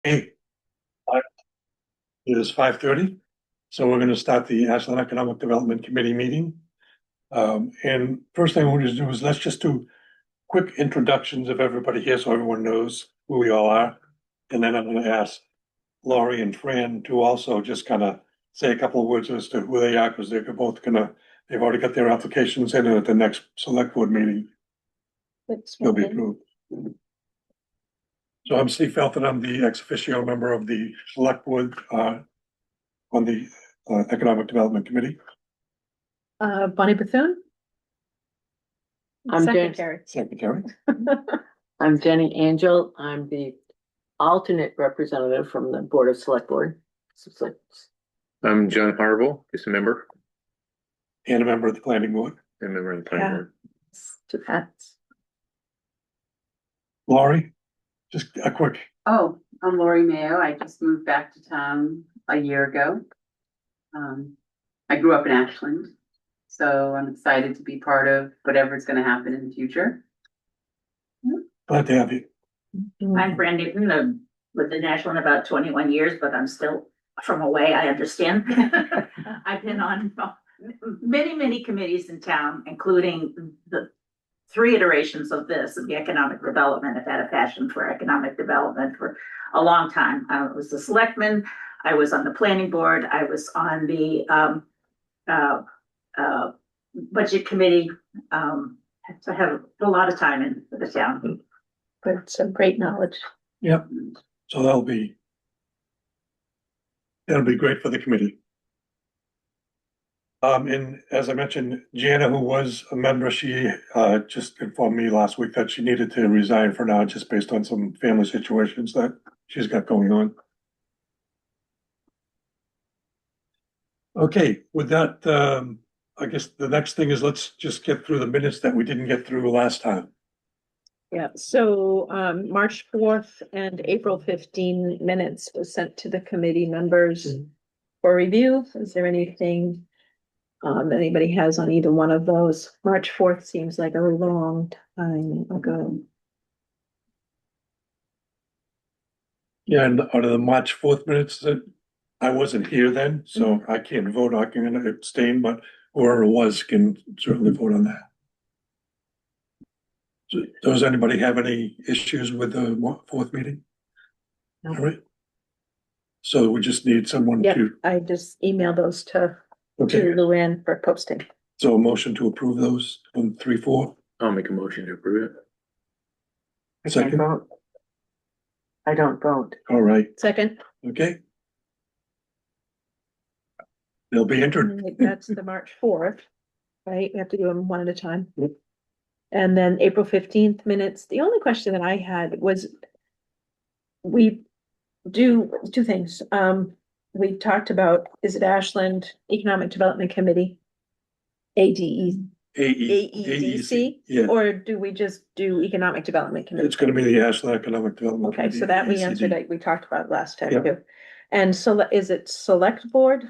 Hey, it is 5:30, so we're gonna start the Ashland Economic Development Committee meeting. And first thing we're gonna do is let's just do quick introductions of everybody here so everyone knows who we all are. And then I'm gonna ask Laurie and Fran to also just kind of say a couple of words as to who they are, because they're both they've already got their applications in, and at the next select board meeting, they'll be approved. So I'm Steve Felton. I'm the ex officio member of the select board, on the Economic Development Committee. Bonnie Bethune? I'm Jen. Secretary. I'm Jenny Angel. I'm the alternate representative from the Board of Select Board. I'm John Harville, just a member And a member of the planning board. and a member of the planning Yeah. board. Two hats. Laurie, just a quick, Oh, I'm Lori Mayo. I just moved back to town a year ago. I grew up in Ashland, so I'm excited to be part of whatever's gonna happen in the future. glad to have you. I'm Brandy, with the National about 21 years, but I'm still from away, I understand. I've been on many committees in town, including the 3 iterations of this, of the economic development. I've had a passion for economic development for a long time. I was a selectman, I was on the planning board, I was on the budget committee. So I have a lot of time in the town. But some great knowledge. Yep, so that'll be great for the committee. And as I mentioned, Jana, who was a member, she just informed me last week that she needed to resign for now, just based on some family situations that she's got going on. Okay, with that, I guess the next thing is let's just get through the minutes that we didn't get through last time. Yeah, so March 4th and April 15 minutes was sent to the committee members for review. Is there anything anybody has on either one of those? March 4th seems like a long time ago. Yeah, and out of the March 4th minutes, that I wasn't here then, so I can't vote. I can abstain, but whoever was can certainly vote on that. So, does anybody have any issues with the 4th meeting? No. All right. So we just need someone Yeah, to, I just emailed those to okay, Luann for posting. so a motion to approve those on 3-4. I'll make a motion to approve it. I can't Second. vote. I don't vote. All right, Second, okay. They'll be entered. that's the March 4th, right? We have to do them one at a time. Yep. And then April 15th minutes. The only question that I had was we do 2 things. We talked about, is it Ashland Economic Development Committee? AEDC? Yeah, Or do we just do Economic Development Committee? it's gonna be the Ashland Economic Development. Okay, so that we answered, AECD. that we talked about last time Yep. too. And so is it Select Board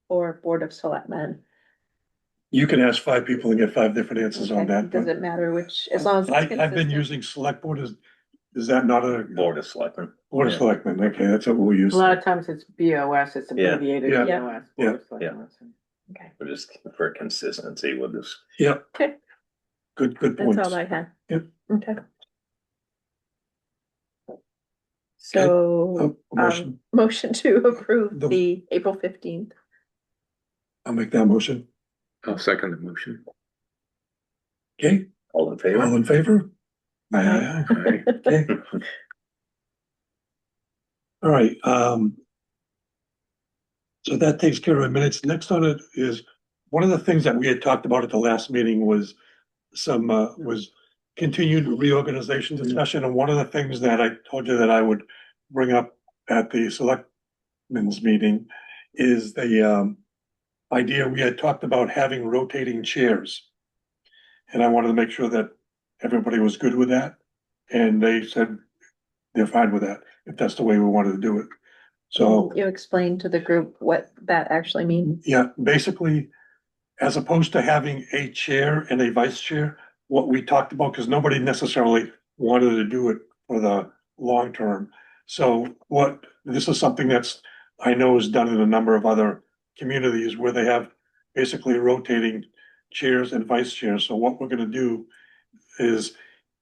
or Board of Selectmen? You can ask 5 people and get 5 different answers on Okay, that. does but it matter which, as long as it's I've been consistent? using select board, is that not a? Board of Selectmen. Board of Yeah. Selectmen, okay, that's what we A use. lot of times it's BOS, it's Yeah. abbreviated Yeah. BOS. Yeah. Board of Selectmen. Okay, We're just for consistency, we'll just. Yep. Okay. Good that's points. all I had. Yep. Okay. So, Oh, motion, motion to approve The- the April 15th. I'll make that motion. I'll second the motion. Okay, All in all favor? in favor? Aye, aye, aye. Aye. Okay, all right, so that takes care of the minutes. Next on it is, one of the things that we had talked about at the last meeting was was continued reorganization discussion, and one of the things that I told you that I would bring up at the selectmen's meeting is the idea we had talked about having rotating chairs. And I wanted to make sure that everybody was good with that, and they said they're fine with that, if that's the way we wanted to do it. So, You explained to the group what that actually means. yeah, basically, as opposed to having a chair and a vice chair, what we talked about, because nobody necessarily wanted to do it for the long term, So this is something that's, I know is done in a number of other communities where they have basically rotating chairs and vice chairs. So what we're gonna do is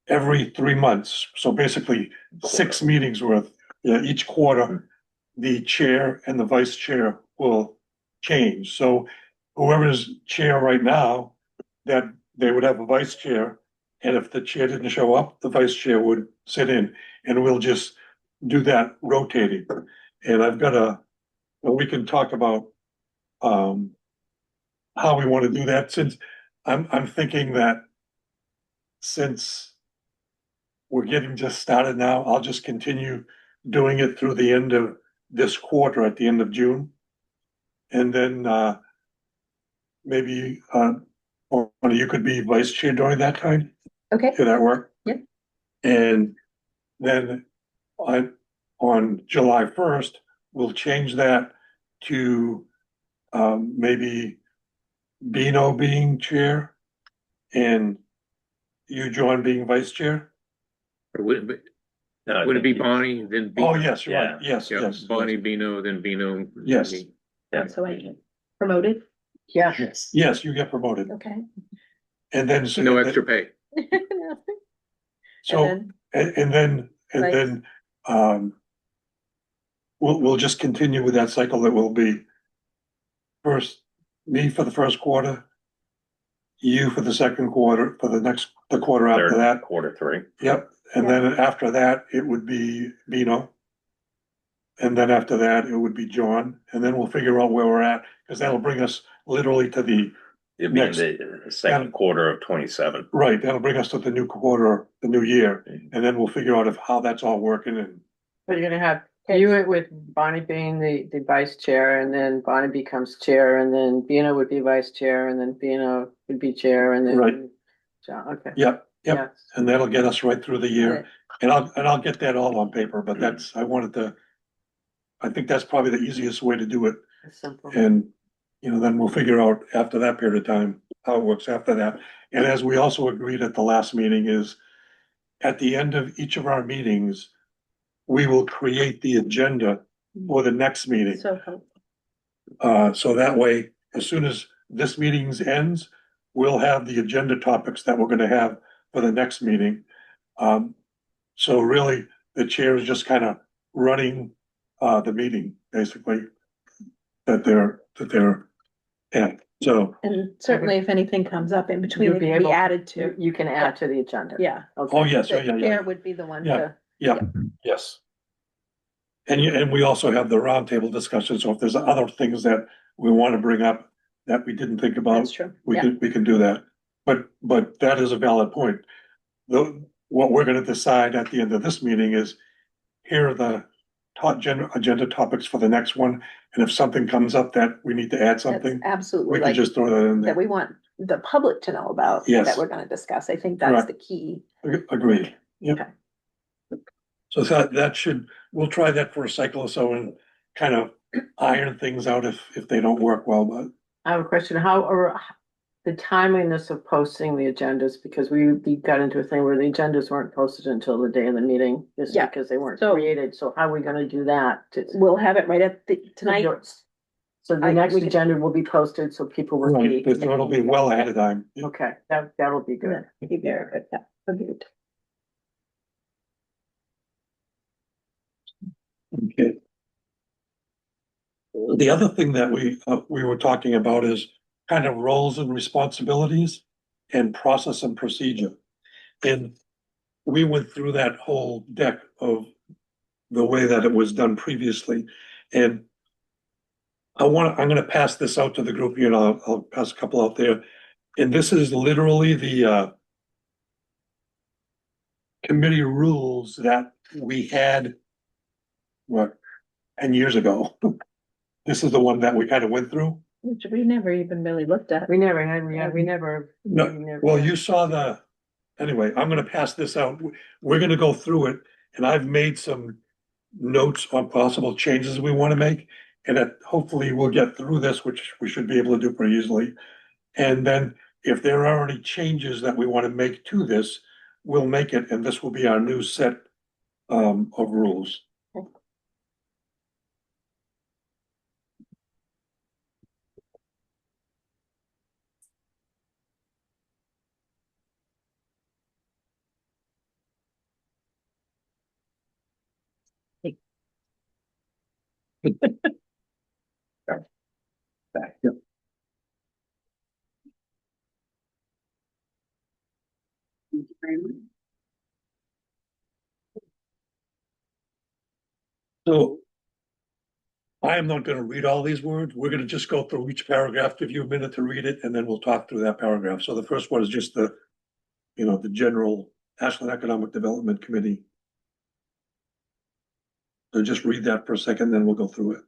every 3 months, so basically 6 meetings worth, each quarter, the chair and the vice chair will change. So whoever's chair right now, that they would have a vice chair. And if the chair didn't show up, the vice chair would sit in, and we'll just do that rotating. And well, we can talk about how we want to do that, since I'm thinking that since we're getting just started now, I'll just continue doing it through the end of this quarter, at the end of June. And then maybe or one of you could be vice chair during that time. Okay, Did that work? Yep. And then on July 1st, we'll change that to maybe Bino being chair and you, John, being vice chair. Or would it be Bonnie, then? Oh, yes, you're Yeah. right. Yes, Yeah, yes. Bonnie, Bino, then Bino. Yes. me. so I get promoted, Yeah. Yes, you get promoted. okay. And then. No extra pay. So, And and then, we'll just continue with that cycle. That will be first, me for the first quarter, you for the second quarter, for the quarter after that. Third, quarter three. Yep, and then after that, it would be Bino. And then after that, it would be John, and then we'll figure out where we're at, because that'll bring us literally to the, It'd be in Next. the second quarter of 27. right, that'll bring us to the new quarter, the new year, and then we'll figure out how that's all working and. But you're gonna have you with Bonnie being the vice chair, and then Bonnie becomes chair, and then Bino would be vice chair, and then Bino would be chair, and then. Right. John, okay. Yep, Yeah. yep, and that'll get us right through the year, and I'll get that all on paper, but I think that's probably the easiest way to do it. It's simple. And, then we'll figure out after that period of time, how it works after that. And as we also agreed at the last meeting is, at the end of each of our meetings, we will create the agenda for the next meeting. so helpful. So that way, as soon as this meeting's ends, we'll have the agenda topics that we're gonna have for the next meeting. So really, the chair is just kind of running the meeting, basically, that they're at. So, And certainly if anything comes up in between, You'll it be can be able- added to, You can add to the agenda. yeah. Okay. oh, yes, The yeah, chair would be the one Yeah. to, yes. And we also have the roundtable discussion, so if there's other things that we want to bring up that we didn't think about, that's true, yeah. we can do that. But that is a valid point. What we're gonna decide at the end of this meeting is, here are the top agenda topics for the next one, and if something comes up that we need to add That's something, absolutely we can like, just throw that in that there. we want the public to know about, Yes. that we're gonna discuss. I think that's Correct. the key. Agreed, yep. Okay. So we'll try that for a cycle or so and kind of iron things out if they don't work well, but. I have a question. How are the timeliness of posting the agendas? Because we got into a thing where the agendas weren't posted until the day of the meeting, just Yeah. because they weren't So- created. So how are we gonna do that? We'll have it right at tonight. So the I- next we can- agenda will be posted, so people will see. Right, so it'll be well ahead of time. Okay, that'll be good. Be very good, yeah, agreed. Okay. The other thing that we were talking about is kind of roles and responsibilities and process and procedure. And we went through that whole deck of the way that it was done previously. And I'm gonna pass this out to the group here, and I'll pass a couple out there. And this is literally the committee rules that we had, 10 years ago. This is the one that we kind of went through. Which we never even really looked at. We never had, we never. No, we never- well, you saw anyway, I'm gonna pass this out. We're gonna go through it, and I've made some notes on possible changes we wanna make. And that hopefully we'll get through this, which we should be able to do pretty easily. And then if there are any changes that we wanna make to this, we'll make it, and this will be our new set of rules. Thank you very much. So I am not gonna read all these words. We're gonna just go through each paragraph, give you a minute to read it, and then we'll talk through that paragraph. So the first one is just the, the general Ashland Economic Development Committee. So just read that for a second, then we'll go through it.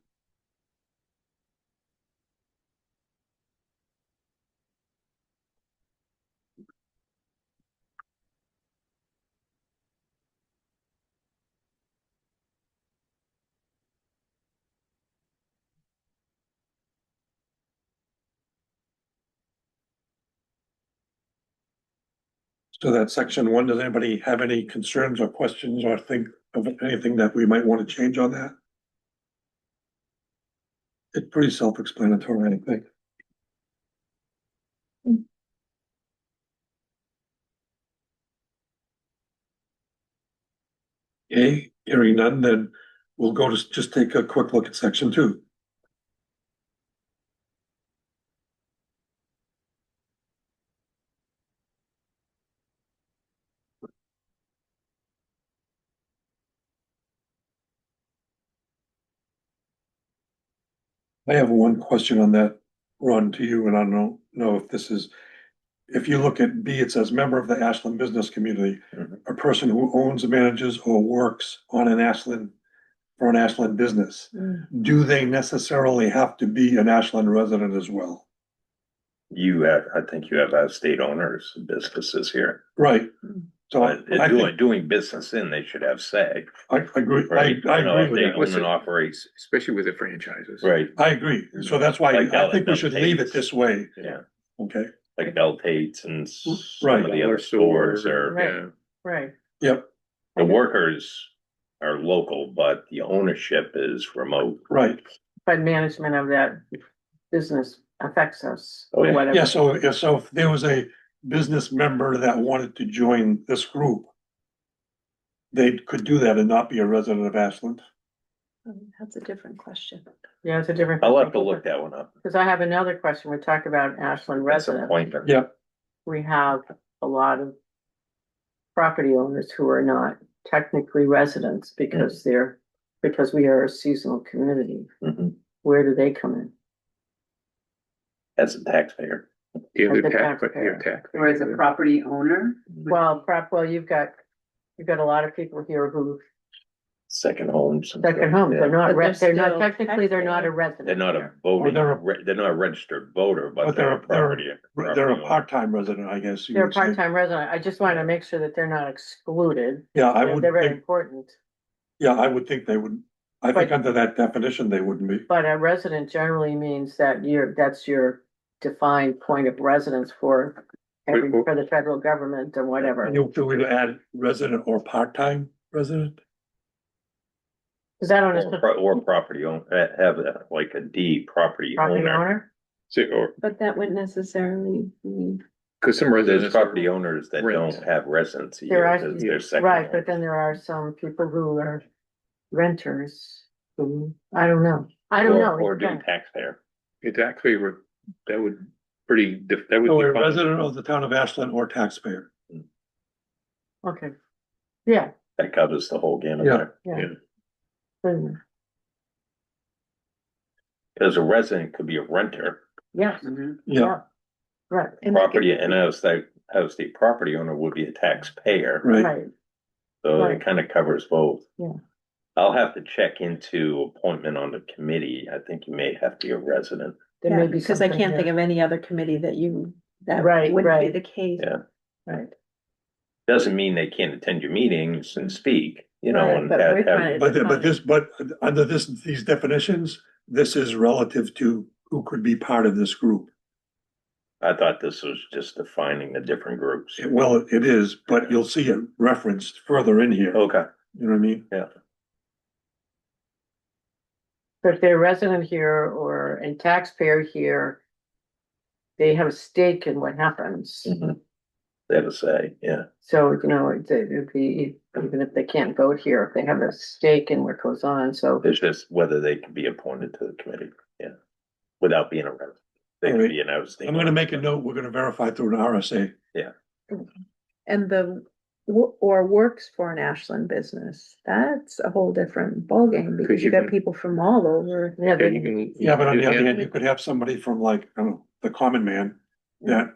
So that's section one. Does anybody have any concerns or questions or think of anything that we might want to change on that? It's pretty self-explanatory, I think. Okay, hearing none, then we'll go to just take a quick look at section two. I have one question on that, Ron, to you, and I don't know if this is, if you look at B, it says member of the Ashland business community, Mhm. a person who owns, manages, or works on an Ashland, for an Ashland business. Do they necessarily have to be an Ashland resident as well? I think you have state owners, businesses here. Right. So But I think, doing business they should have say, I agree, right? I You know, agree if with they that. own and operate, Especially with the franchises. right, I agree. So that's why Like I think we should leave it Tate's. this way. yeah, Okay, like Del Tate's and some Right. of the other stores are, Right. Yeah. Right. yep, the workers are local, but the ownership is remote. right. But management of that business affects us, Oh, or yeah. whatever. So if there was a business member that wanted to join this group, they could do that and not be a resident of Ashland. That's a different question. Yeah, it's a different. I'll have to look that one up. Because I have another question. We talked about Ashland That's a residents. pointer. Yeah, We have a lot of property owners who are not technically residents because because we are a seasonal community. Mhm. Where do they come in? As a taxpayer. You have As the a tax, taxpayer. Or as a property owner. Well, you've got a lot of people here who Second homes. and second stuff, homes, yeah. they're not, But they're they're not still technically, they're not a taxpayers. resident. They're not a here. voting, Or they're not a registered voter, but But they're they're a property. they're a owner. part-time resident, I guess. you They're a would say. part-time resident. I just wanted to make sure that they're not excluded. Yeah, I would They're very think, important, yeah, I would think they would, I think But- under that definition, they wouldn't be. but a resident generally means that that's your defined point of residence for for the federal government or whatever. And you feel we to add resident or part-time resident? Is that on Or property own, have like a D property property owner. owner? So, or, But that wouldn't necessarily be. cause some There's residents. property owners that Rent. don't have residency There here, are- because they're second. Right, but owners. then there are some people who are renters, who, I don't know. I don't know. Or do Again, taxpayer. It's actually, that would that So a would. define- resident of the town of Ashland or taxpayer. Okay. Yeah. That covers the whole gamut Yeah. there. Yeah. Because a resident could be a renter, Yes, Mhm. Yeah, right, And that property, could- and out of state property owner would be a taxpayer. right. right. So Right. it kind of covers both. Yeah. I'll have to check into appointment on the committee. I think you may have to be a resident. There Yeah, may be because I something can't think there. of any other committee that Right, wouldn't be right. the case. Yeah. Right. Doesn't mean they can't attend your meetings and speak, you know, Right, and but we're have, trying to- But under these definitions, this is relative to who could be part of this group. I thought this was just defining the different groups. Well, it is, but you'll see it referenced further in here. Okay, You know what I mean? But if they're a resident here or a taxpayer here, they have a stake in what happens. Mhm. They have a say, yeah. So, it'd be, even if they can't vote here, if they have a stake in what goes on, so. It's just whether they can be appointed to the committee, yeah, without being a resident. They can Alright. be an outstanding. I'm gonna make a note, we're gonna verify through an RSA. And or works for an Ashland business, that's a whole different ballgame, because you got people from all over. Yeah, Yeah, you can. Yeah, but on the other and- hand, you could have somebody from like, I don't know, the common man that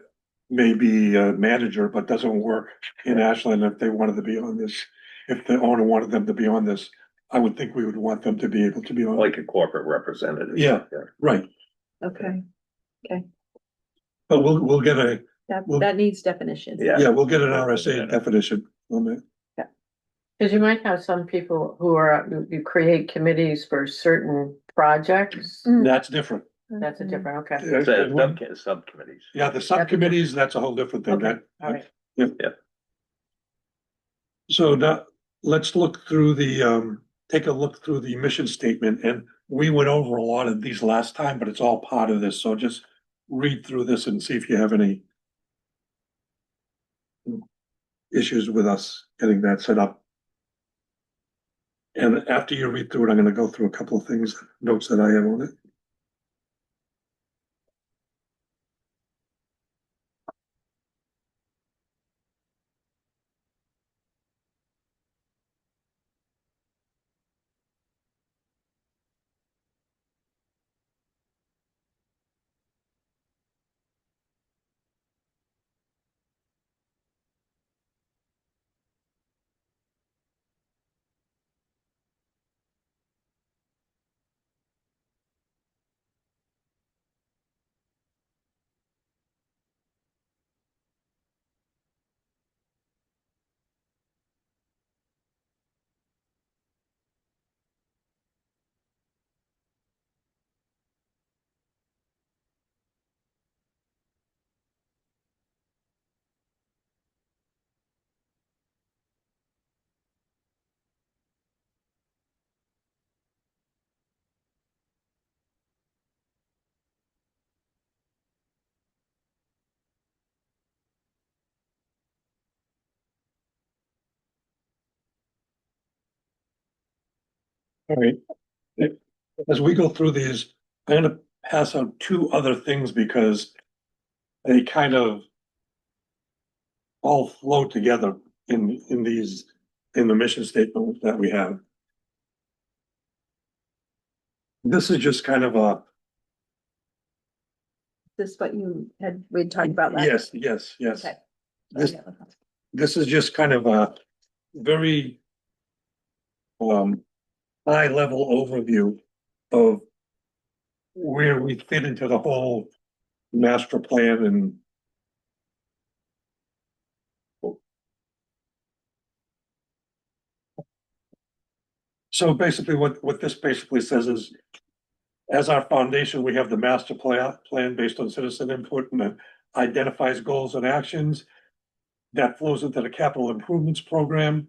may be a manager, but doesn't work in Ashland. If they wanted to be on this, if the owner wanted them to be on this, I would think we would want them to be able to be on. Like a corporate representative. Yeah. Right, Okay, but we'll get a, Well- that needs definition. Yeah. yeah, we'll get an RSA definition on that. Cause you might have some people who you create committees for certain projects. That's different. That's a different, okay. Subcommittees. Yeah, the subcommittees, that's a whole different thing. Okay, That, all right. yeah. So now, let's look through take a look through the mission statement, and we went over a lot of these last time, but it's all part of this, so just read through this and see if you have any issues with us getting that set up. And after you read through it, I'm gonna go through a couple of things, notes that I have on it. All right. As we go through these, I'm gonna pass out two other things because they kind of all flow together in the mission statement that we have. This is just kind of a, This is what we talked about last. yes. Okay. This is just kind of a very high level overview of where we fit into the whole master plan and so basically what this basically says is as our foundation, we have the master plan based on citizen input and it identifies goals and actions that flows into the capital improvements program,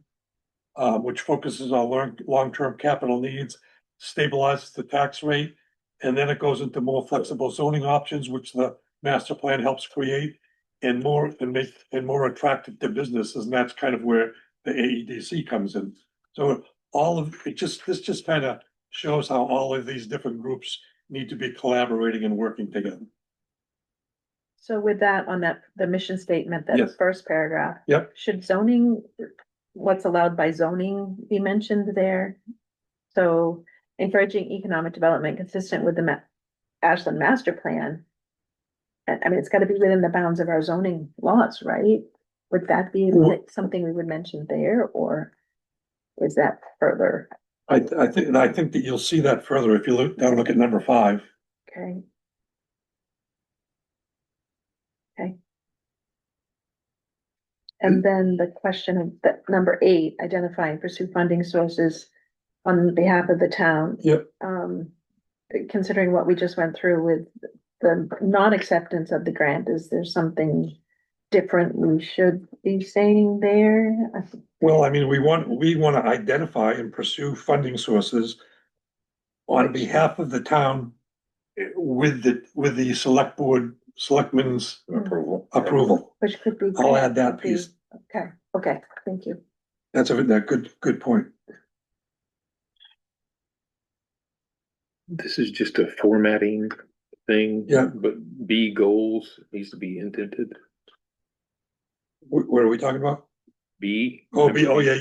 which focuses on long-term capital needs, stabilizes the tax rate, and then it goes into more flexible zoning options, which the master plan helps create, and more attractive to businesses, and that's kind of where the AEDC comes in. So this just kind of shows how all of these different groups need to be collaborating and working together. So with that, on the mission statement, that Yes. first paragraph. Yep. Should zoning, what's allowed by zoning be mentioned there? So encouraging economic development consistent with the Ashland master plan. And I mean, it's gotta be within the bounds of our zoning laws, right? Would that be something we would mention there, or is that further? I think that you'll see that further if you look at number 5. Okay. And then the question of number 8, identify and pursue funding sources on behalf of the town. Yep. Considering what we just went through with the non-acceptance of the grant, is there something different we should be saying there? Well, I mean, we want to identify and pursue funding sources on behalf of the town with the select board selectmen's approval. Which could be. I'll add that piece. Okay, thank you. That's that good point. This is just a formatting thing. Yeah. But B goals needs to be indented. What are we talking about? B. Oh, yeah,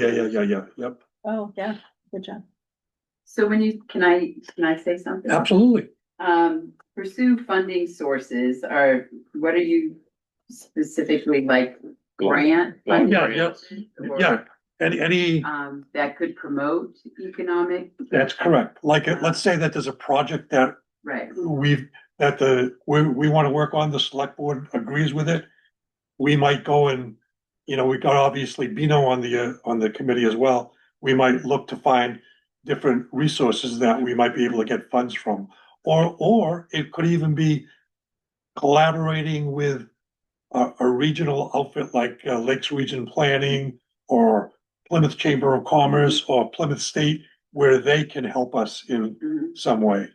yep, Oh, yeah, good job. So when you, can I say something? absolutely. Pursue funding sources what are you specifically like grant? Oh, yeah, funding yeah, or, yeah. Any, that could promote economic, that's correct. Like, let's say that there's a project that right, we want to work on, the select board agrees with it. We might go and, we got obviously Bino on the committee as well. We might look to find different resources that we might be able to get funds from. Or it could even be collaborating with a regional outfit like Lakes Region Planning or Plymouth Chamber of Commerce or Plymouth State, where they can help us in mhm, some way.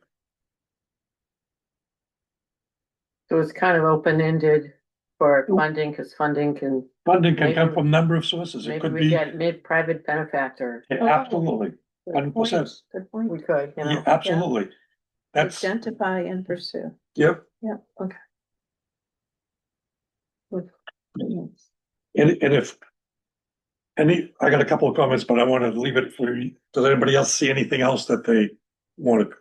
So it's kind of open-ended for funding, because funding can, Funding can come Maybe- from a number of sources. It maybe could we be, get mid-private benefactor. absolutely, Good 100%. point, good We point. could, you Yeah, know. absolutely. That's, Identify and pursue. yep. Yeah, okay. Good. And if I got a couple of comments, but I want to leave it for you. Does anybody else see anything else that they want to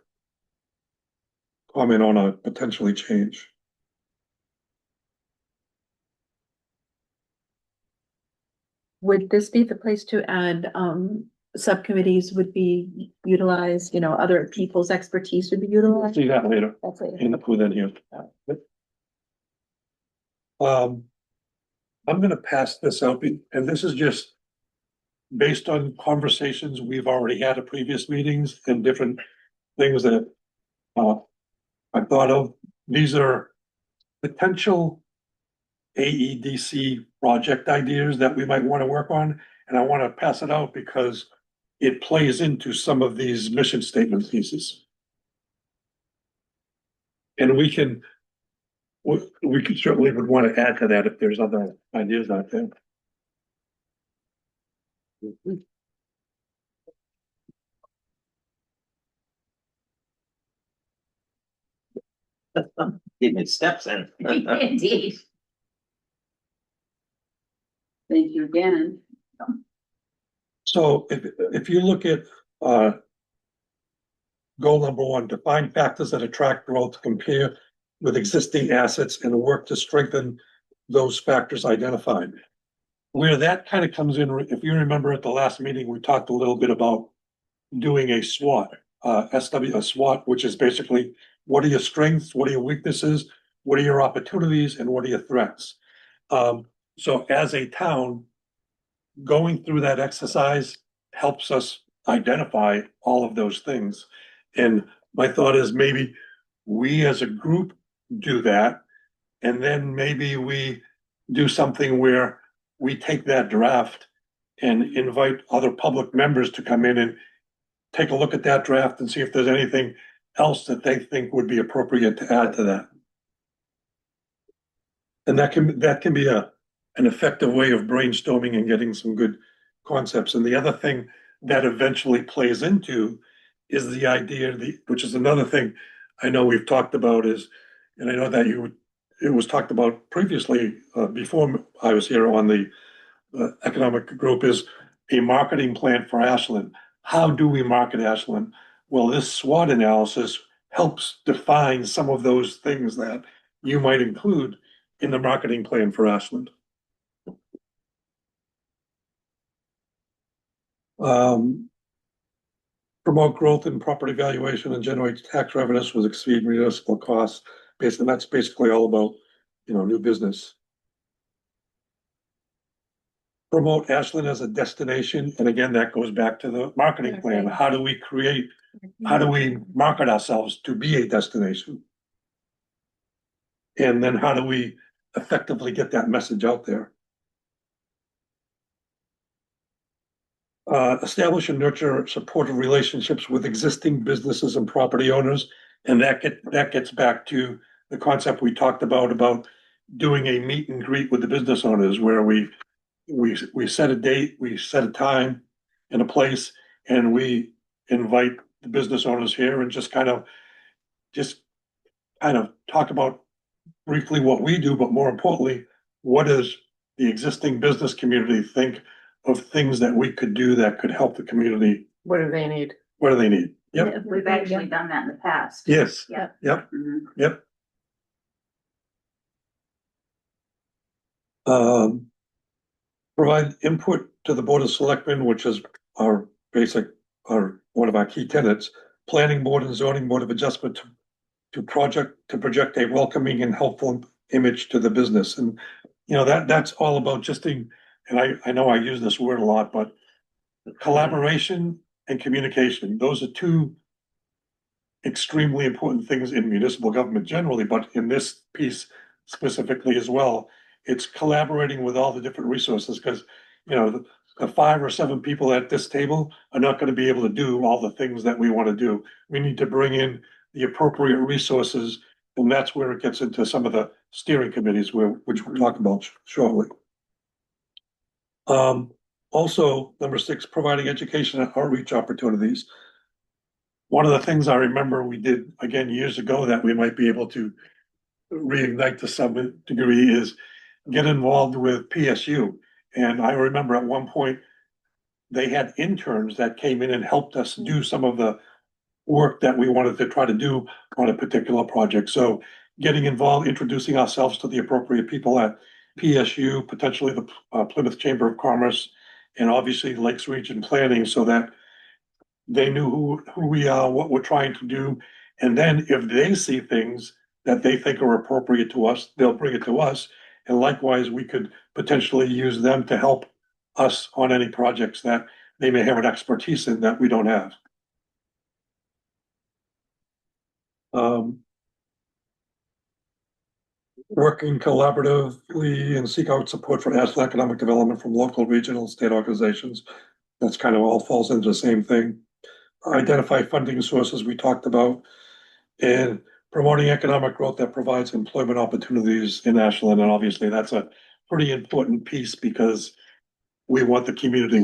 comment on or potentially change? Would this be the place to add, subcommittees would be utilized, other people's expertise would be utilized? See that later That's it. in the put in here. I'm gonna pass this out, and this is just based on conversations we've already had at previous meetings and different things that I thought of. These are potential AEDC project ideas that we might want to work on, and I want to pass it out because it plays into some of these mission statement pieces. And we could certainly would want to add to that if there's other ideas out there. Getting his steps in. Indeed. thank you again. So if you look at goal number 1, define factors that attract growth, compare with existing assets and work to strengthen those factors identified. Where that kind of comes in, if you remember at the last meeting, we talked a little bit about doing a SWOT, a SWOT, which is basically what are your strengths, what are your weaknesses, what are your opportunities, and what are your threats. So as a town, going through that exercise helps us identify all of those things. And my thought is maybe we as a group do that, and then maybe we do something where we take that draft and invite other public members to come in and take a look at that draft and see if there's anything else that they think would be appropriate to add to that. And that can be an effective way of brainstorming and getting some good concepts. And the other thing that eventually plays into is the idea, which is another thing I know we've talked about is, and I know that it was talked about previously, before I was here on the economic group, is a marketing plan for Ashland. How do we market Ashland? Well, this SWOT analysis helps define some of those things that you might include in the marketing plan for Ashland. Promote growth in property valuation and generate tax revenues with exceed municipal costs. Basically, that's basically all about, new business. Promote Ashland as a destination, and again, that goes back to the marketing plan. How do we market ourselves to be a destination? And then how do we effectively get that message out there? Establish and nurture supportive relationships with existing businesses and property owners. And that gets back to the concept we talked about doing a meet and greet with the business owners where we set a date, we set a time and a place, and we invite the business owners here and just kind of talk about briefly what we do, but more importantly, what does the existing business community think of things that we could do that could help the community? What do they need? What do they need? Yep, We've actually done that in the past. yes, Yeah. yep, Mhm. yep. Um, provide input to the Board of Selectmen, which is our basic, one of our key tenets. Planning Board and Zoning Board of Adjustment to project a welcoming and helpful image to the business. And, you know, that's all about and I know I use this word a lot, but collaboration and communication, those are two extremely important things in municipal government generally, but in this piece specifically as well. It's collaborating with all the different resources, because, you know, the 5 or 7 people at this table are not gonna be able to do all the things that we wanna do. We need to bring in the appropriate resources, and that's where it gets into some of the steering committees which we'll talk about shortly. Also, number 6, providing education and outreach opportunities. One of the things I remember we did again years ago that we might be able to reignite to some degree is get involved with PSU. And I remember at one point, they had interns that came in and helped us do some of the work that we wanted to try to do on a particular project. So getting involved, introducing ourselves to the appropriate people at PSU, potentially the Plymouth Chamber of Commerce, and obviously Lakes Region Planning, so that they knew who we are, what we're trying to do. And then if they see things that they think are appropriate to us, they'll bring it to us. And likewise, we could potentially use them to help us on any projects that they may have an expertise in that we don't have. Working collaboratively and seek out support for national economic development from local, regional, state organizations. That's kind of all falls into the same thing. Identify funding sources we talked about, and promoting economic growth that provides employment opportunities in Ashland. And obviously that's a pretty important piece, because we want the community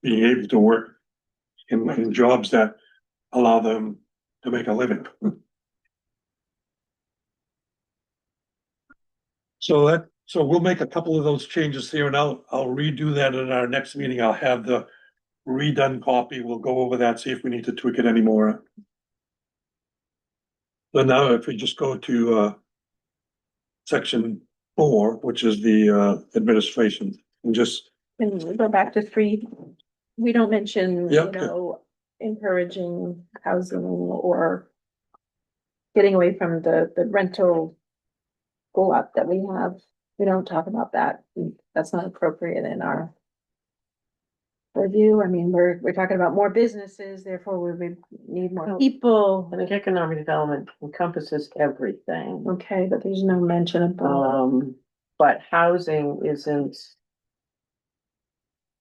being able to work in jobs that allow them to make a living. So we'll make a couple of those changes here, and I'll redo that in our next meeting. I'll have the redone copy. We'll go over that, see if we need to tweak it anymore. So now if we just go to section 4, which is the administration, and just, Can we go back to 3? We don't mention, Yep. encouraging housing or getting away from the rental go up that we have. We don't talk about that. That's not appropriate in our review. I mean, we're talking about more businesses, therefore we need more people. I think economic development encompasses everything. Okay, but there's no mention about. But housing isn't.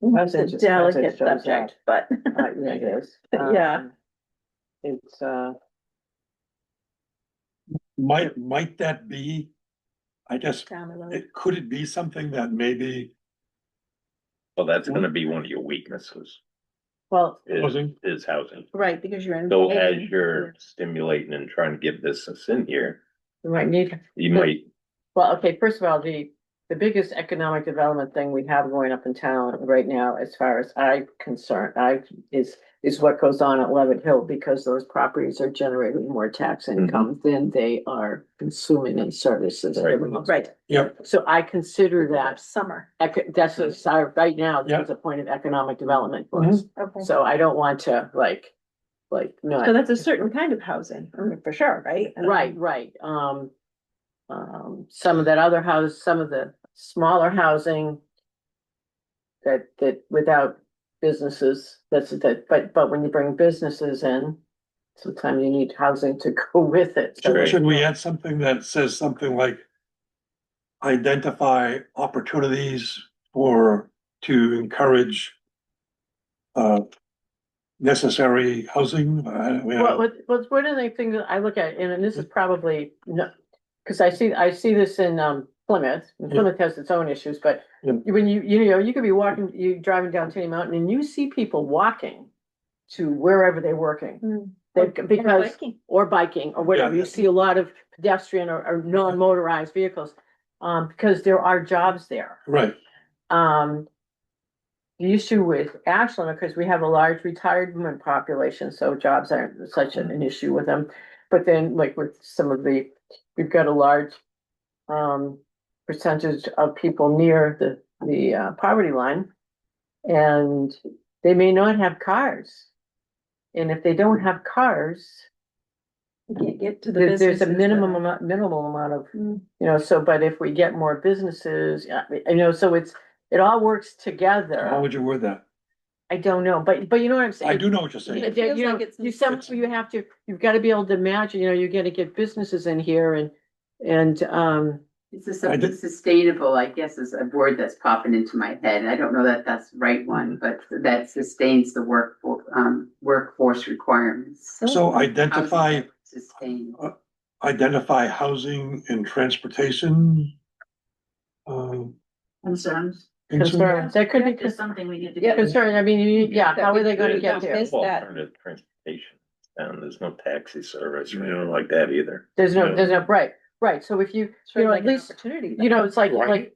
It's a just delicate shows up. subject, but. Yeah, it is. Yeah. It's, might that be, I guess, Down the road. could it be something that maybe Well, that's gonna be one of your weaknesses, well, housing? is housing. Right, because you're. So as inviting- you're stimulating and trying to get business in here, we might need, you might, well, okay, first of all, the biggest economic development thing we have going up in town right now, as far as I'm concerned, is what goes on at Levitt Hill, because those properties are generating more tax income than they are consuming in services. Right. Right, Yep, So I consider that, summer. that's right now, Yeah. that's a point of economic development for us. Okay. So I don't want to So not, that's a certain kind of housing, for sure, right? right. Some of that other house, some of the smaller housing that without businesses, but when you bring businesses in, sometimes you need housing to go with it. So should we add something that says something like identify opportunities to encourage necessary housing? What are the things that I look at, and this is probably cause I see this in, Plymouth, and Plymouth has its own issues, but Yeah. when you could be walking, you driving down Tenny Mountain and you see people walking to wherever they're working. Because, or biking, or whatever, Yeah. you see a lot of pedestrian or non-motorized vehicles, because there are jobs there. Right, The issue with Ashland, because we have a large retirement population, so jobs aren't such an issue with them. But then, like with some of we've got a large percentage of people near the poverty line, and they may not have cars. And if they don't have cars, You can't get to the there's a businesses minimal that- amount of, Mm. so, but if we get more businesses, so it all works how together. would you word that? I don't know, but you know what I'm saying? I do know what you're saying. It feels like it's- You've got to be able to imagine, you're gonna get businesses in here and, It's a I did- sustainable, I guess, is a word that's popping into my head. I don't know that that's the right one, but that sustains the workforce requirements. So Housing identify, that sustain. identify housing and transportation. Concerns. concerns, that could be Just something we need to. Yeah. concern, I mean, how are they gonna get there? Miss that. Alternative transportation, and there's no taxi service or anything like that either. There's no, right, so if you, Sort of at like an least, opportunity. it's like, Right.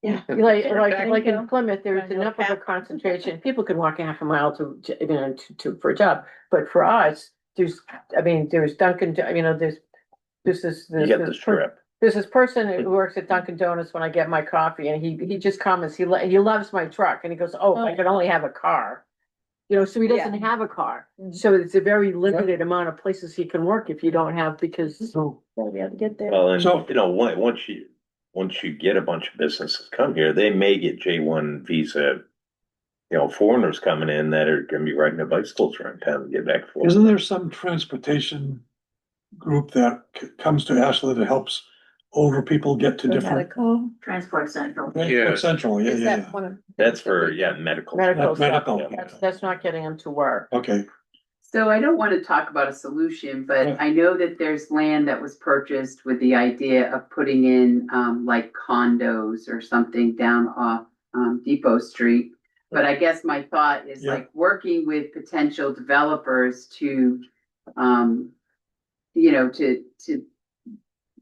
Yeah. like in Bingo. Plymouth, there's Bingo. enough of a concentration, people can walk a half a mile for a job, but for us, there's Dunkin', there's You get the strip. There's this person who works at Dunkin' Donuts when I get my coffee, and he just comments, he loves my truck, and he goes, oh, if I could only have a car. So he doesn't have a car, Mhm. so it's a very limited amount of places he can work if you don't have, because. So, Gotta be able to get there. Well, and So- once you get a bunch of businesses come here, they may get J1 visa. Foreigners coming in that are gonna be riding their bicycles around town to get back and forth. isn't there some transportation group that comes to Ashland that helps older people get to Know how to different? call. Transport Central. Yeah. Central, yeah, Is yeah, that one of? That's for, medical. Medical Medical. stuff, that's not getting them to work. yeah, okay, So I don't want to talk about a solution, but Yeah. I know that there's land that was purchased with the idea of putting in, like condos or something down off, Depot Street. But I guess my thought is Yeah. like working with potential developers to, to,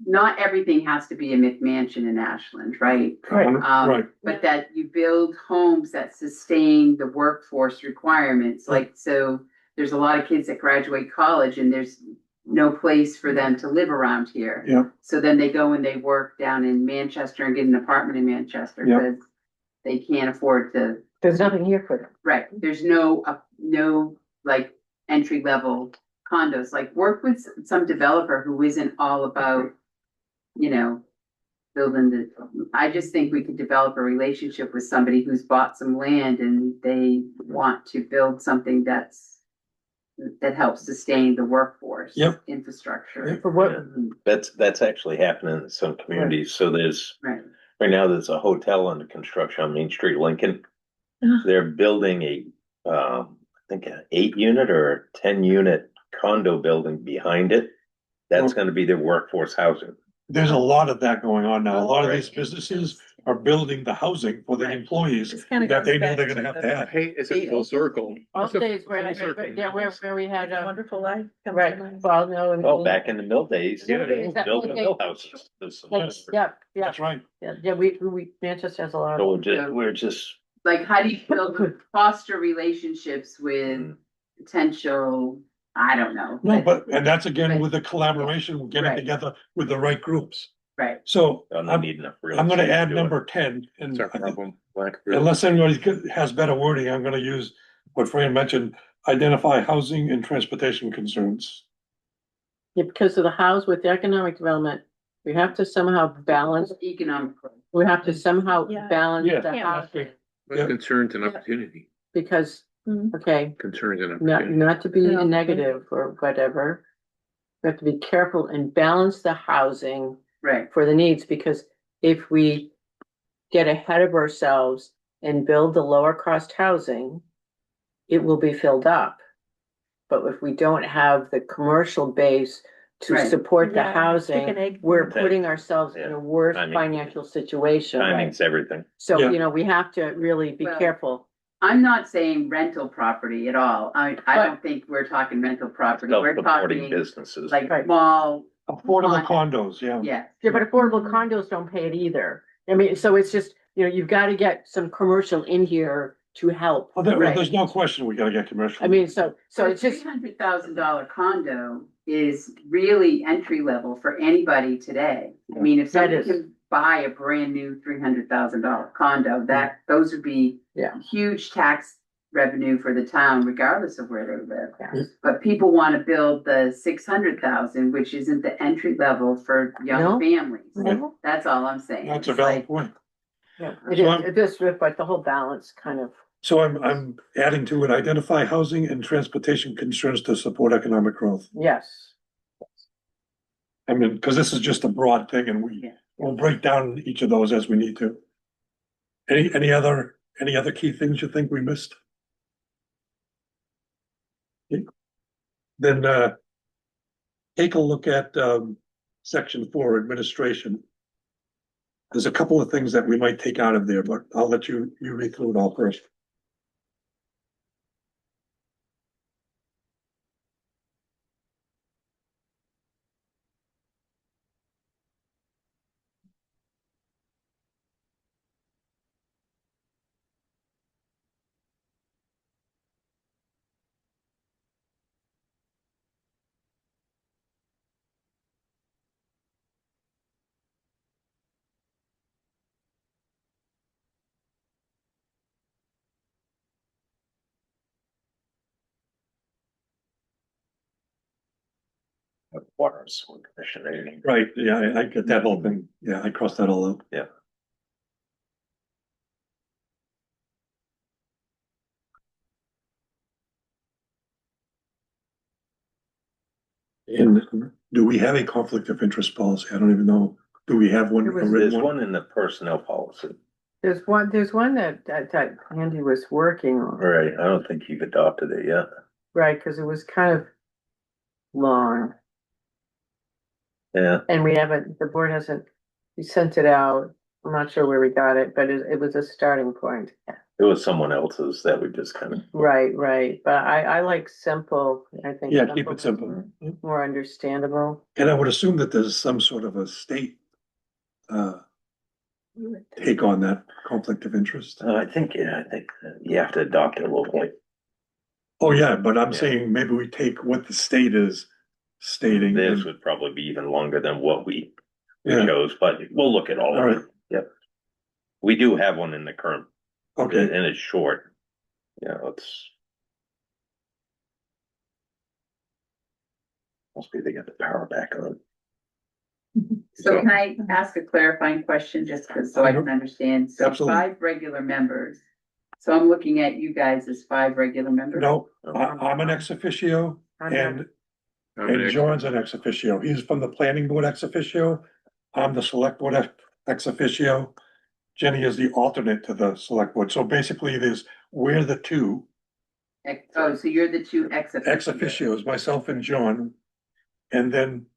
not everything has to be a McMansion in Ashland, right? right, But that you build homes that sustain the workforce requirements, like, so there's a lot of kids that graduate college and there's no place for them to live around here. yeah, So then they go and they work down in Manchester and get an apartment in Manchester Yeah. because they can't afford to, There's nothing here for them. right, there's no like entry level condos, like work with some developer who isn't all about, building I just think we could develop a relationship with somebody who's bought some land and they want to build something that helps sustain the workforce. Yep. Infrastructure. For what, That's actually happening in some communities. So Right. right now, there's a hotel under construction on Main Street, Lincoln. Ah. They're building I think an 8-unit or a 10-unit condo building behind it. That's gonna be their workforce housing. there's a lot of that going on now, a lot of Right. these businesses are building the housing for the Right. employees This kind of that they goes know back they're to gonna have the- to have. Hey, it's a full circle. all It's a days where, full circle. where we had, Wonderful life. comes to right, mind. well, no. Oh, back in the mill days, Yeah, they is that- built the okay. mill houses. There's some- Like, yeah, That's right, Manchester has a lot So of. we're just, Like, how do you foster relationships with Mm. potential, I don't know. no, and that's again Right. with the collaboration, getting Right. together with the right groups. Right, So don't I'm need enough. real I'm gonna estate to add do it. number 10, and It's our problem. Lack of real- unless anybody has better wording, I'm gonna use what Fran mentioned, identify housing and transportation concerns. Yeah, because of the house with the economic development, we have to somehow balance, economic. we have to somehow Yeah. balance Yeah. the Yeah. housing, But Concerns and opportunity, because, Mm. okay, concerns and not, opportunity. not to be Yeah. negative or whatever. We have to be careful and balance the housing Right, for the needs, because if we get ahead of ourselves and build the lower cost housing, it will be filled up. But if we don't have the commercial base to Right. support the Yeah, chicken housing, egg. we're Okay. putting ourselves in Yeah. a worse Timing. financial situation. Timing's everything. So, Yeah. you know, we have to really be Well, careful. I'm not saying rental property at all. I But- don't think we're talking rental property. We're Self-supporting talking businesses. like Right. small, Affordable condos, yeah. yeah. Yeah, but affordable condos don't pay it either. I mean, so it's just, you know, you've got to get some commercial in here to help. Well, Right. there's no question we gotta get commercial. I mean, so it's just, $300,000 condo is really entry level for anybody today. I mean, if That somebody is. can buy a brand new $300,000 condo, those would be Yeah. huge tax revenue for the town, regardless of where they live. Yeah. But people want to build the 600,000, which isn't the entry level for No. young families. No. That's all I'm saying. That's a It's valid like, point. yeah, So it I'm- is, it is, but the whole balance kind of, So I'm adding to it, identify housing and transportation concerns to support economic growth. yes. I mean, because this is just a broad thing and Yeah. we'll break down each of those as we need to. Any other key things you think we missed? Okay. Then, take a look at, section 4, administration. There's a couple of things that we might take out of there, but I'll let you read through it all first. Water and Sewer Commission. Right, yeah, I get that whole thing. Yeah, I crossed that all out. Yeah. And do we have a conflict of interest policy? I don't even know. Do we have one? There was- a There's written one in the personnel policy. There's one that Andy was working on, Right, I don't think you've adopted it yet. right, because it was kind of long. Yeah, And we haven't, the board hasn't, we sent it out. I'm not sure where we got it, but it was a starting point. it was someone else's that we just kind of, Right, but I like simple, I think. Yeah, keep it is simple. More understandable. And I would assume that there's some sort of a state take on that conflict of interest. I think you have to adopt it locally. Oh, yeah, but I'm Yeah. saying maybe we take what the state is stating. This and- would probably be even longer than what we Yeah, chose, but we'll look at all all of right, it. Yep. We do have one in the current, okay. and it's short. Yeah, it's. Must be they got the power back on. So can I ask a clarifying question, just because, so I can understand? So Absolutely. 5 regular members. So I'm looking at you guys as 5 regular members? No, I'm an ex officio I'm and, I'm an and John's an ex officio. He's from the planning board ex officio. I'm the select board ex officio. Jenny is the alternate to the select board. So basically we're the two Oh, so you're the 2 ex officio? ex officios, myself and John. And then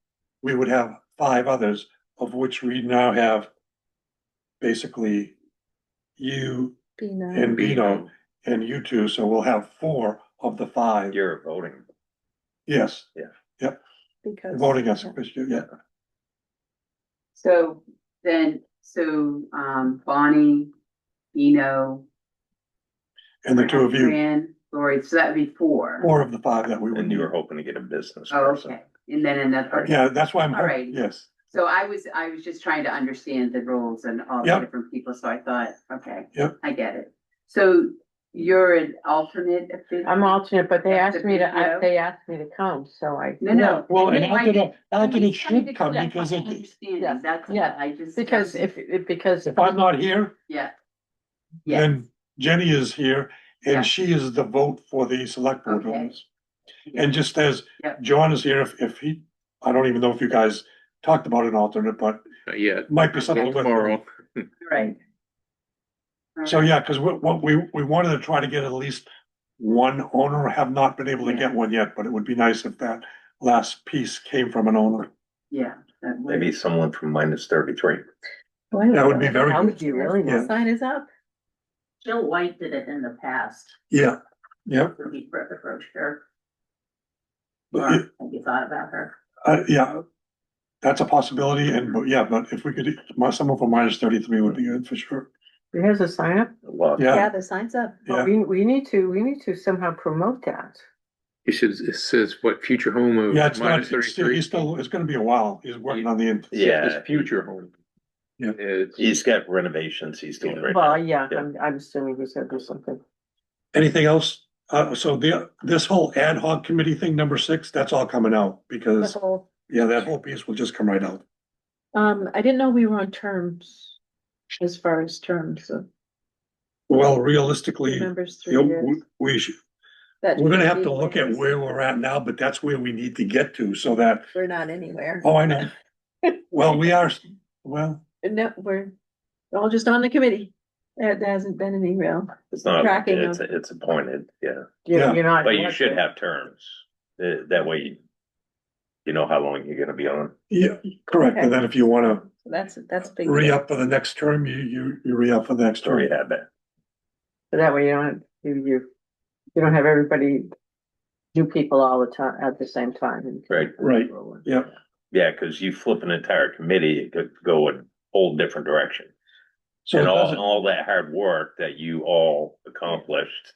we would have 5 others, of which we now have basically you and Bino and you two, so we'll have 4 of the 5. You're voting. Yes. Yeah. Yep, Because. voting ex officio, yeah. So then, Bonnie, Bino. And the 2 of you, Fran, Lori, so that'd be 4. 4 of the 5 that we would And need. you were hoping to get a business Oh, person. okay, and then another. Yeah, that's why I'm, All right. yes, So I was just trying to understand the roles and all the Yep. different people, so I thought, okay. Yep. I get it. So you're an alternate official? I'm alternate, but they That's asked the me to, video? they asked me to come, so I. No. well, an I- alternate I'm trying should to come get because my if, understanding, Yeah, that's, yeah. I just. Because because. if I'm not here, Yeah. Yeah, then Jenny is here Yeah. and she is the vote for the select board Okay. members. And just as Yep. John is here, if he, I don't even know if you guys talked about an alternate, but Not yet. might be something with. Tomorrow. right. So, yeah, because what we wanted to try to get at least one owner, have not been able to get one yet, but it would be nice if that last piece came from an owner. Yeah. that would- Maybe someone from -33. That would be very That would good. be really Yeah. nice. Sign is up. Jill White did it in the past, Yeah, yeah, for me, for approach her. But it- Have you thought about her? yeah. That's a possibility but if we could, someone from -33 would be good for sure. Here's a sign up. Well, Yeah, Yeah, the sign's up. yeah. We need to somehow promote that. It says what, future home of Yeah, it's not, minus 33? he's still, it's gonna be a while. He's working on the. Yeah. It's future home. Yeah. It's, He's got renovations he's doing right Well, now. yeah, Yeah. I'm assuming he's gonna do something. Anything else? So this whole ad hoc committee thing, number 6, that's all coming out The because, whole, that whole piece will just come right out. I didn't know we were on terms as far as terms of Well, realistically, members you through know, years. we should, That we're gonna should have be to look at ways. where we're at now, but that's where we need to get to so that, We're not anywhere. oh, I know. Well, we are, well, No, we're all just on the committee. There hasn't been any real. It's not, Tracking it's appointed, yeah. Yeah. You're not. But you should have terms. That way you know how long you're gonna be on. yeah, correct. And then if you wanna That's big. re-up for the next term, you re-up for the next To term. rehab it. So that way you don't have everybody, new people all the time, at the same time. Right. Right. Yeah. Yeah, cause you flip an entire committee, it could go a whole different direction. So And it all, doesn't, all that hard work that you all accomplished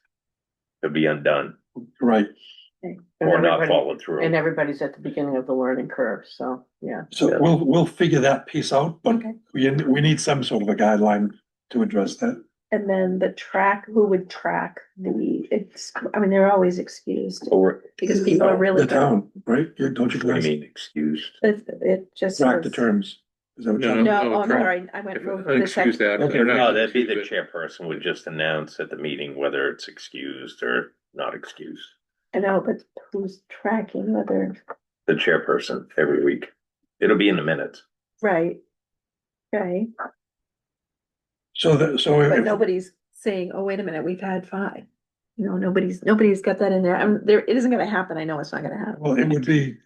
could be undone right. And or not everybody- followed And through. everybody's at the beginning of the learning curve, so, yeah. So Yeah. we'll figure that piece out, but Okay. we need some sort of a guideline to address that. And then the track, who would track I mean, they're always excused Or, because people are really. The town, right? Don't you what do guys you mean excused? It just. track the says- terms? Is that what No, you're? No, No, oh, I'm track. sorry, I went. If for the unexcused section. that. Okay, they're not No, that'd be the excused, chairperson would just announce at the meeting whether it's excused or not excused. I know, but who's tracking whether, The chairperson every week. It'll be in the minutes. right? Okay, So but if, nobody's saying, oh, wait a minute, we've had 5. You know, nobody's got that in there. It isn't gonna happen. I know it's not gonna happen. well, it would be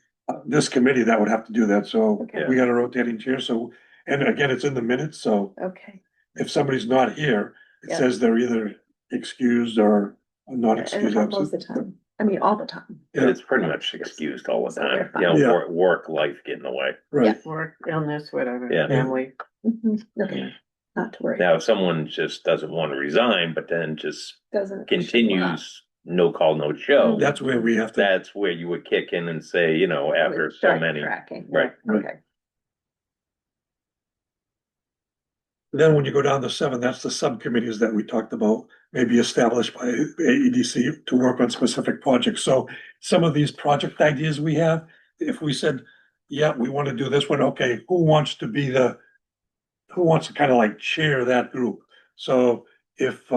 this committee that would have to do that. So Okay. we got a rotating chair. So, and again, it's in the minutes. So Okay. if somebody's not here, it Yeah. says they're either excused or not And excused. how most of the time? I mean, all the time. Yeah. It's pretty much excused all the So they're time. You know, fine. work, life getting away. Right. Work, illness, whatever, Yeah. family. Okay, not to worry. Now, if someone just doesn't want to resign, but then just Doesn't. continues, no call, no show. That's where we have to, That's where you would kick in and say, you know, after so Start many. tracking. Right. Right. Okay. then when you go down to 7, that's the subcommittees that we talked about, maybe established by AEDC to work on specific projects. So some of these project ideas we have, if we said, yeah, we want to do this one, okay, who wants to kind of like chair that group? So if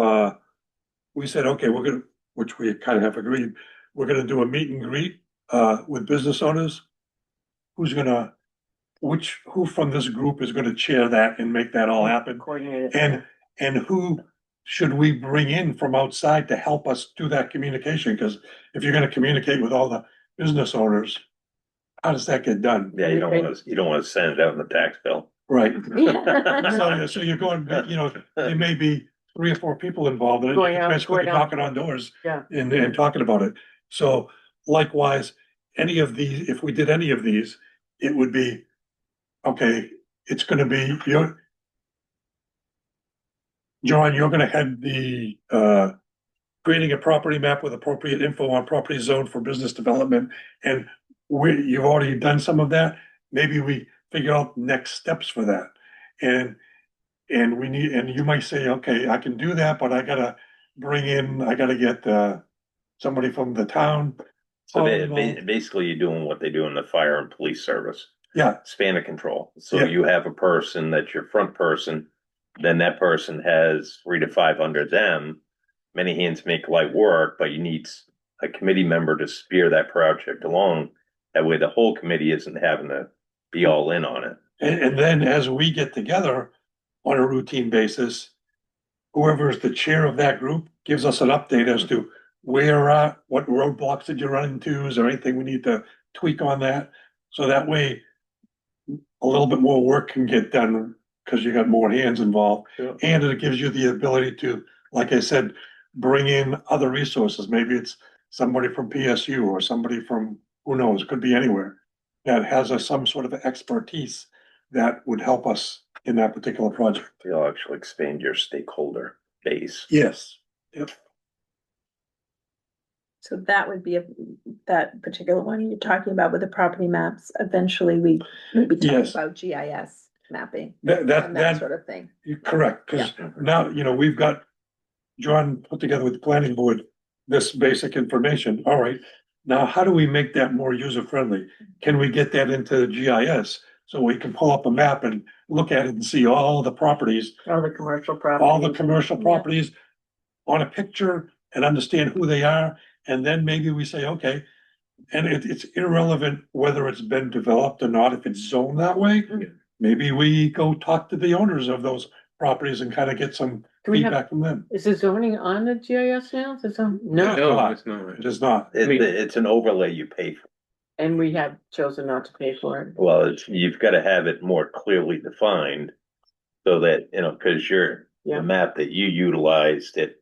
we said, okay, we're gonna, which we kind of have agreed, we're gonna do a meet and greet with business owners. Who from this group is gonna chair that and make that all happen? Coordinated. And who should we bring in from outside to help us do that communication? Because if you're gonna communicate with all the business owners, how does that get done? Yeah, you don't want to send it out in the tax bill. Right. Yeah. So you're going, there may be 3 or 4 people involved in it, Going out, basically going out. knocking on doors. Yeah. And talking about it. So likewise, if we did any of these, it would be, okay, it's gonna be, John, you're gonna head the, creating a property map with appropriate info on property zone for business development. And you've already done some of that. Maybe we figure out next steps for that. And you might say, okay, I can do that, but I gotta get, somebody from the town. So involved. basically you're doing what they do in the fire and police service, Yeah, span of control. So Yeah. you have a person that's your front person, then that person has 3 to 5 under them. Many hands make light work, but you need a committee member to spear that project along. That way the whole committee isn't having to be all in on it. and then as we get together on a routine basis, whoever is the chair of that group gives us an update as to where we're at, what roadblocks did you run into, is there anything we need to tweak on that. So that way a little bit more work can get done because you got more hands involved. Yeah. And it gives you the ability to, like I said, bring in other resources. Maybe it's somebody from PSU or somebody from, who knows, could be anywhere, that has some sort of expertise that would help us in that particular project. You'll actually expand your stakeholder base. Yes. Yep. So that would be that particular one you're talking about with the property maps. Eventually, we maybe talk Yes. about GIS mapping That, and that, that that, sort of thing. you're correct, because now, we've got John put together with the planning board this basic information. All right. Now, how do we make that more user friendly? Can we get that into GIS so we can pull up a map and look at it and see all the properties, All the commercial properties. all the commercial properties on a picture and understand who they are? And then maybe we say, okay, and it's irrelevant whether it's been developed or not, if it's zoned that way. Maybe we go talk to the owners of those properties and kind of get some Do we have, feedback from them. is the zoning on the GIS now? Is it on? No, No, it's not. It is not. It's an overlay you pay for. and we have chosen not to pay for it. Well, you've got to have it more clearly defined so that, because Yeah. the map that you utilized, it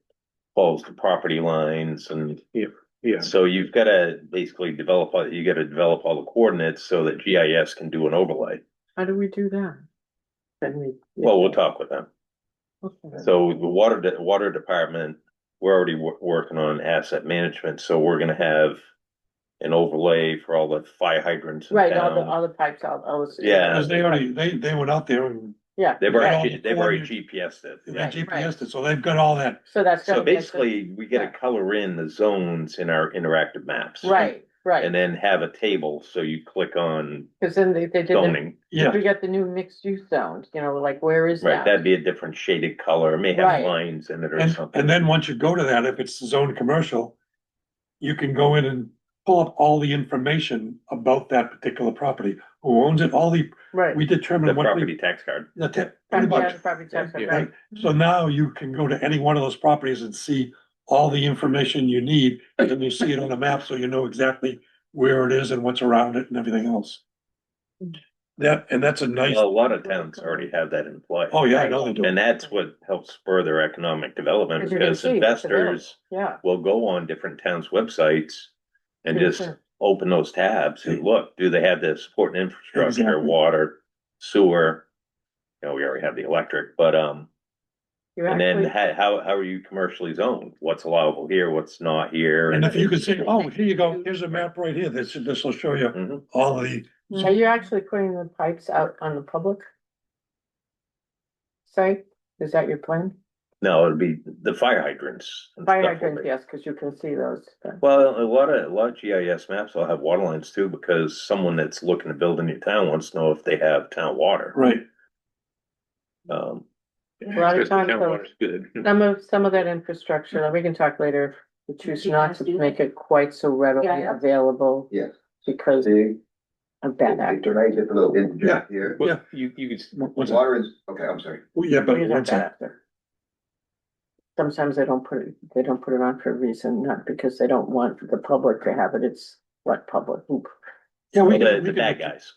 follows the property lines and Yeah, so you've got to basically develop all the coordinates so that GIS can do an overlay. How do we do that? Then we. Well, we'll talk with them. Okay. So the water department, we're already working on asset management, so we're gonna have an overlay for all the fire hydrants in Right, town. all the pipes, all those. Yeah. Because they went out there and Yeah. They've all already the GPS'd it. they Right, GPSed it, so they've got all that. So that's. So gotta be- basically, we gotta color in the zones in our interactive maps. Right, right, And then have a table, so you click on because then they did. zoning, Yeah, We got the new mixed use zones, like where is right, that? that'd be a different shaded color, it may have Right. lines in it or and something. then once you go to that, if it's zone commercial, you can go in and pull up all the information about that particular property, who owns it, all Right. we The determine what property we. tax card. Pretty much. Property tax, Yeah. right. So now you can go to any one of those properties and see all the information you need, and then you see it on a map, so you know exactly where it is and what's around it and everything else. That's a nice, Well, a lot of towns already have that in play. oh yeah, I know they do. And that's what helps further economic development, Because you can because see what's investors Yeah. will go on different towns' websites and Yeah, just sure. open those tabs and look, do they have the supporting infrastructure, Exactly. water, sewer? We already have the electric, but, You're and then actually- how are you commercially zoned? What's allowable here, what's not here? And if you could say, oh, here you go, here's a map right here, this will show you Mhm. all the, Are you actually putting the pipes out on the public site? Is that your plan? No, it'd be the fire hydrants. and Fire stuff will hydrants, be. yes, because you can see those. Well, a lot of GIS maps will have water lines too, because someone that's looking to build in your town wants to know if they have town water. right, Um, A lot of especially times, town though, water's good. some of that infrastructure, we can talk later, we choose You not guys to do make it quite so readily Yeah. available Yes. because of bad actors. Can I just a little interject here? Yeah. Well, you could, what's that? Water is, okay, I'm sorry. Oh, yeah, but These are one bad sec. actors. Sometimes they don't put it on for a reason, not because they don't want the public to have it, it's like public. Oop. Yeah, we the, can, the bad guys.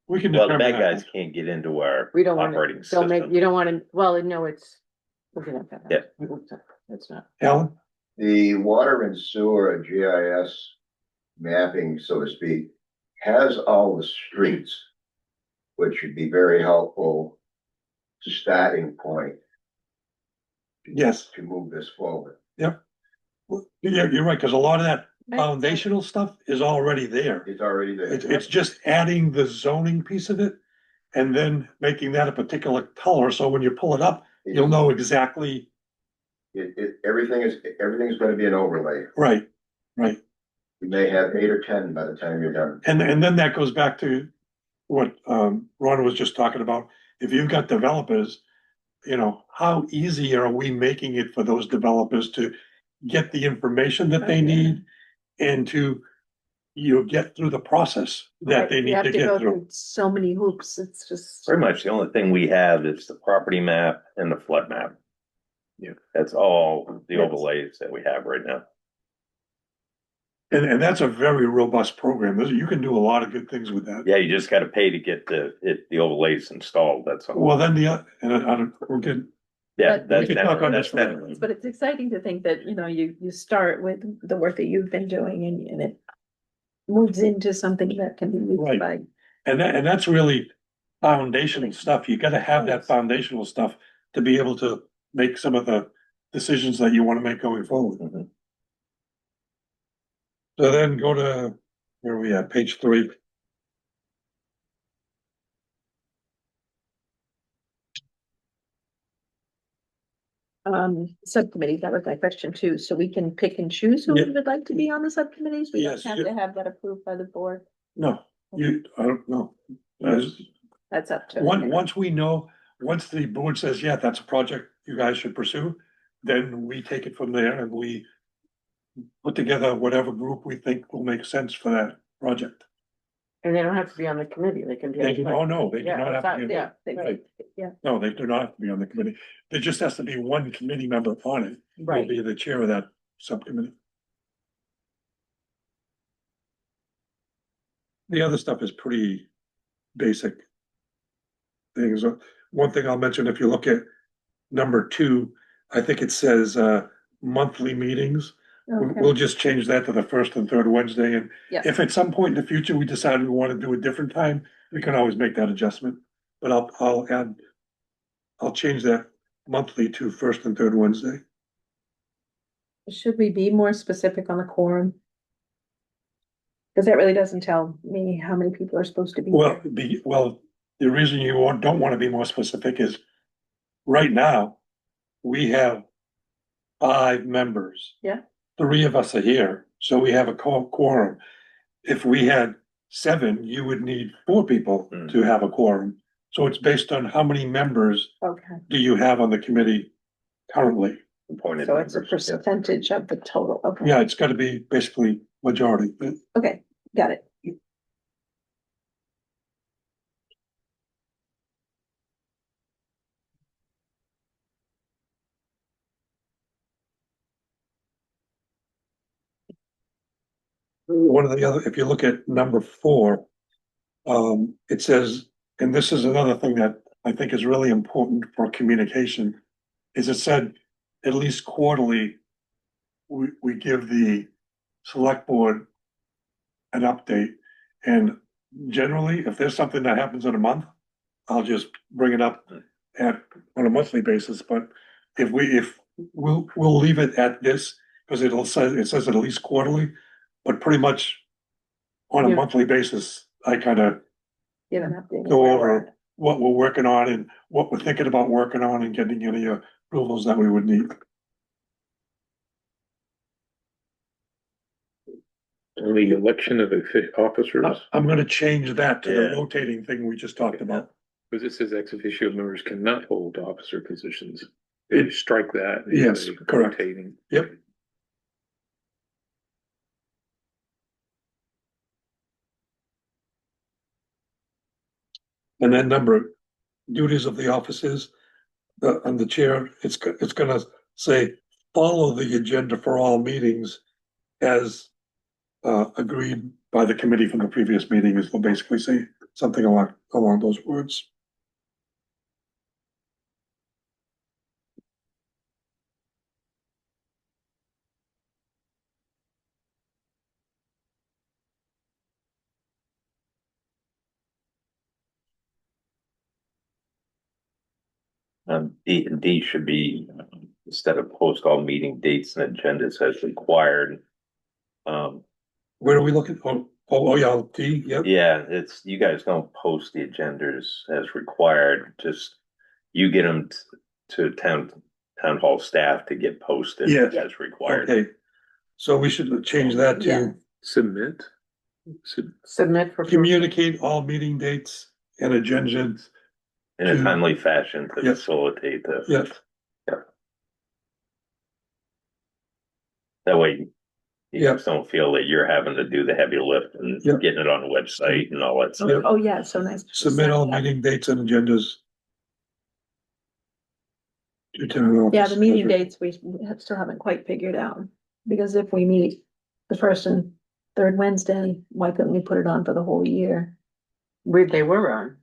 We can Well, the determine bad that. guys can't get into our We don't want operating to, don't make, system. you don't want to, well, no, it's. We'll get into that. Yeah. Oops, it's not. Alan, The water and sewer GIS mapping, so to speak, has all the streets, which would be very helpful to starting point yes, to move this forward. yeah, you're right, because a lot of that foundational stuff is already there. It's already there. It's just adding the zoning piece of it and then making that a particular color, so when you pull it up, you'll know exactly, Everything's gonna be an overlay. right, right. You may have 8 or 10 by the time you're done. And then that goes back to what Ron was just talking about. If you've got developers, how easy are we making it for those developers to get the information that they need and to, get through the process that they You need have to to go get through. through so many hoops, it's just. Pretty much the only thing we have is the property map and the flood map. Yeah. That's all the overlays that we have right now. And that's a very robust program. You can do a lot of good things with that. Yeah, you just gotta pay to get the overlays installed, that's all. Well, then and I don't, we're good. Yeah, But- that's, We can talk on this that's, later. But it's exciting to think that, you start with the work that you've been doing and it moves into something that can be used Right. by. And that's really foundational stuff. You gotta have that foundational stuff to be able to make some of the decisions that you wanna make going forward. Mhm. So then go to, where are we at, page 3. Subcommittees, that was my question too. So we can pick and choose who we Yeah. would like to be on the subcommittees? We don't Yes, have you- to have that approved by the board. No, I don't know. That's up to. Once we know, once the board says, yeah, that's a project you guys should pursue, then we take it from there and we put together whatever group we think will make sense for that project. And they don't have to be on the committee, they can be. They do, oh, no, they do Yeah, not have to be. yeah, Right. Yeah. No, they do not have to be on the committee. There just has to be one committee member on it. Will right. be the chair of that subcommittee. The other stuff is pretty basic things. One thing I'll mention, if you look at number 2, I think it says, monthly meetings. Okay. We'll just change that to the first and third Wednesday, and Yeah. if at some point in the future we decide we want to do a different time, we can always make that adjustment. But I'll change that monthly to first and third Wednesday. Should we be more specific on the quorum? Because that really doesn't tell me how many people are supposed to be. Well, there. the reason you don't want to be more specific is right now, we have 5 members. Yeah. 3 of us are here, so we have a quorum. If we had 7, you would need 4 people to have a quorum. So it's based on how many members Okay, do you have on the committee currently? appointed so it's a members, yeah. percentage of the total. Okay. Yeah, it's gotta be basically majority. Okay, got it. One of the other, if you look at number 4, it says, and this is another thing that I think is really important for communication, is it said at least quarterly, we give the select board an update. And generally, if there's something that happens in a month, I'll just bring it up on a monthly basis, but if we'll leave it at this, because it says at least quarterly, but pretty much on a Yeah. monthly basis, I kind of Give an update. go over what we're working on and what we're thinking about working on and getting any approvals that we would need. On the election of officers, I'm gonna change that to the Yeah. rotating thing we just talked about. because it says ex officio members cannot hold officer positions. It- Strike that. and Yes, say correct. rotating. Yep. And then number duties of the offices, on the chair, it's gonna say, follow the agenda for all meetings as agreed by the committee from the previous meeting, is will basically say something along those words. D should be, instead of post all meeting dates and agendas as required. Where are we looking? Oh, yeah, D, yep. Yeah, it's, you guys don't post the agendas as required, just you get them to town hall staff to get posted Yes. as required. Okay. So we should change that Yeah. to Submit. Submit for. communicate all meeting dates and agendas. In a timely fashion to Yes. facilitate the, Yes, that way. You Yeah. just don't feel that you're having to do the heavy lift and Yeah. getting it on the website and all that stuff. Yep. Oh, yeah, so nice. submit all meeting dates and agendas. To town office. Yeah, the meeting dates, we still haven't quite figured out, because if we meet the first and third Wednesday, why couldn't we put it on for the whole year? They were on.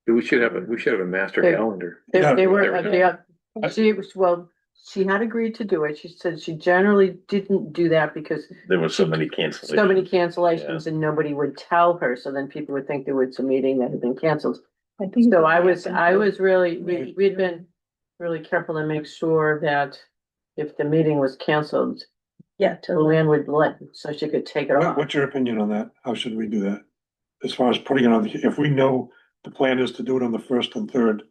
We should have a master They- calendar. Yeah. They were, I- she was, well, she had agreed to do it. She said she generally didn't do that because There were so many cancellations. so many cancellations and nobody would tell her, so then people would think there was a meeting that had been canceled. I think. So I was really, Right. we'd been really careful to make sure that if the meeting was canceled, Yeah, to Luann would let, so she could take it off. What's your opinion on that? How should we do that? As far as putting it on, if we know the plan is to do it on the first and third,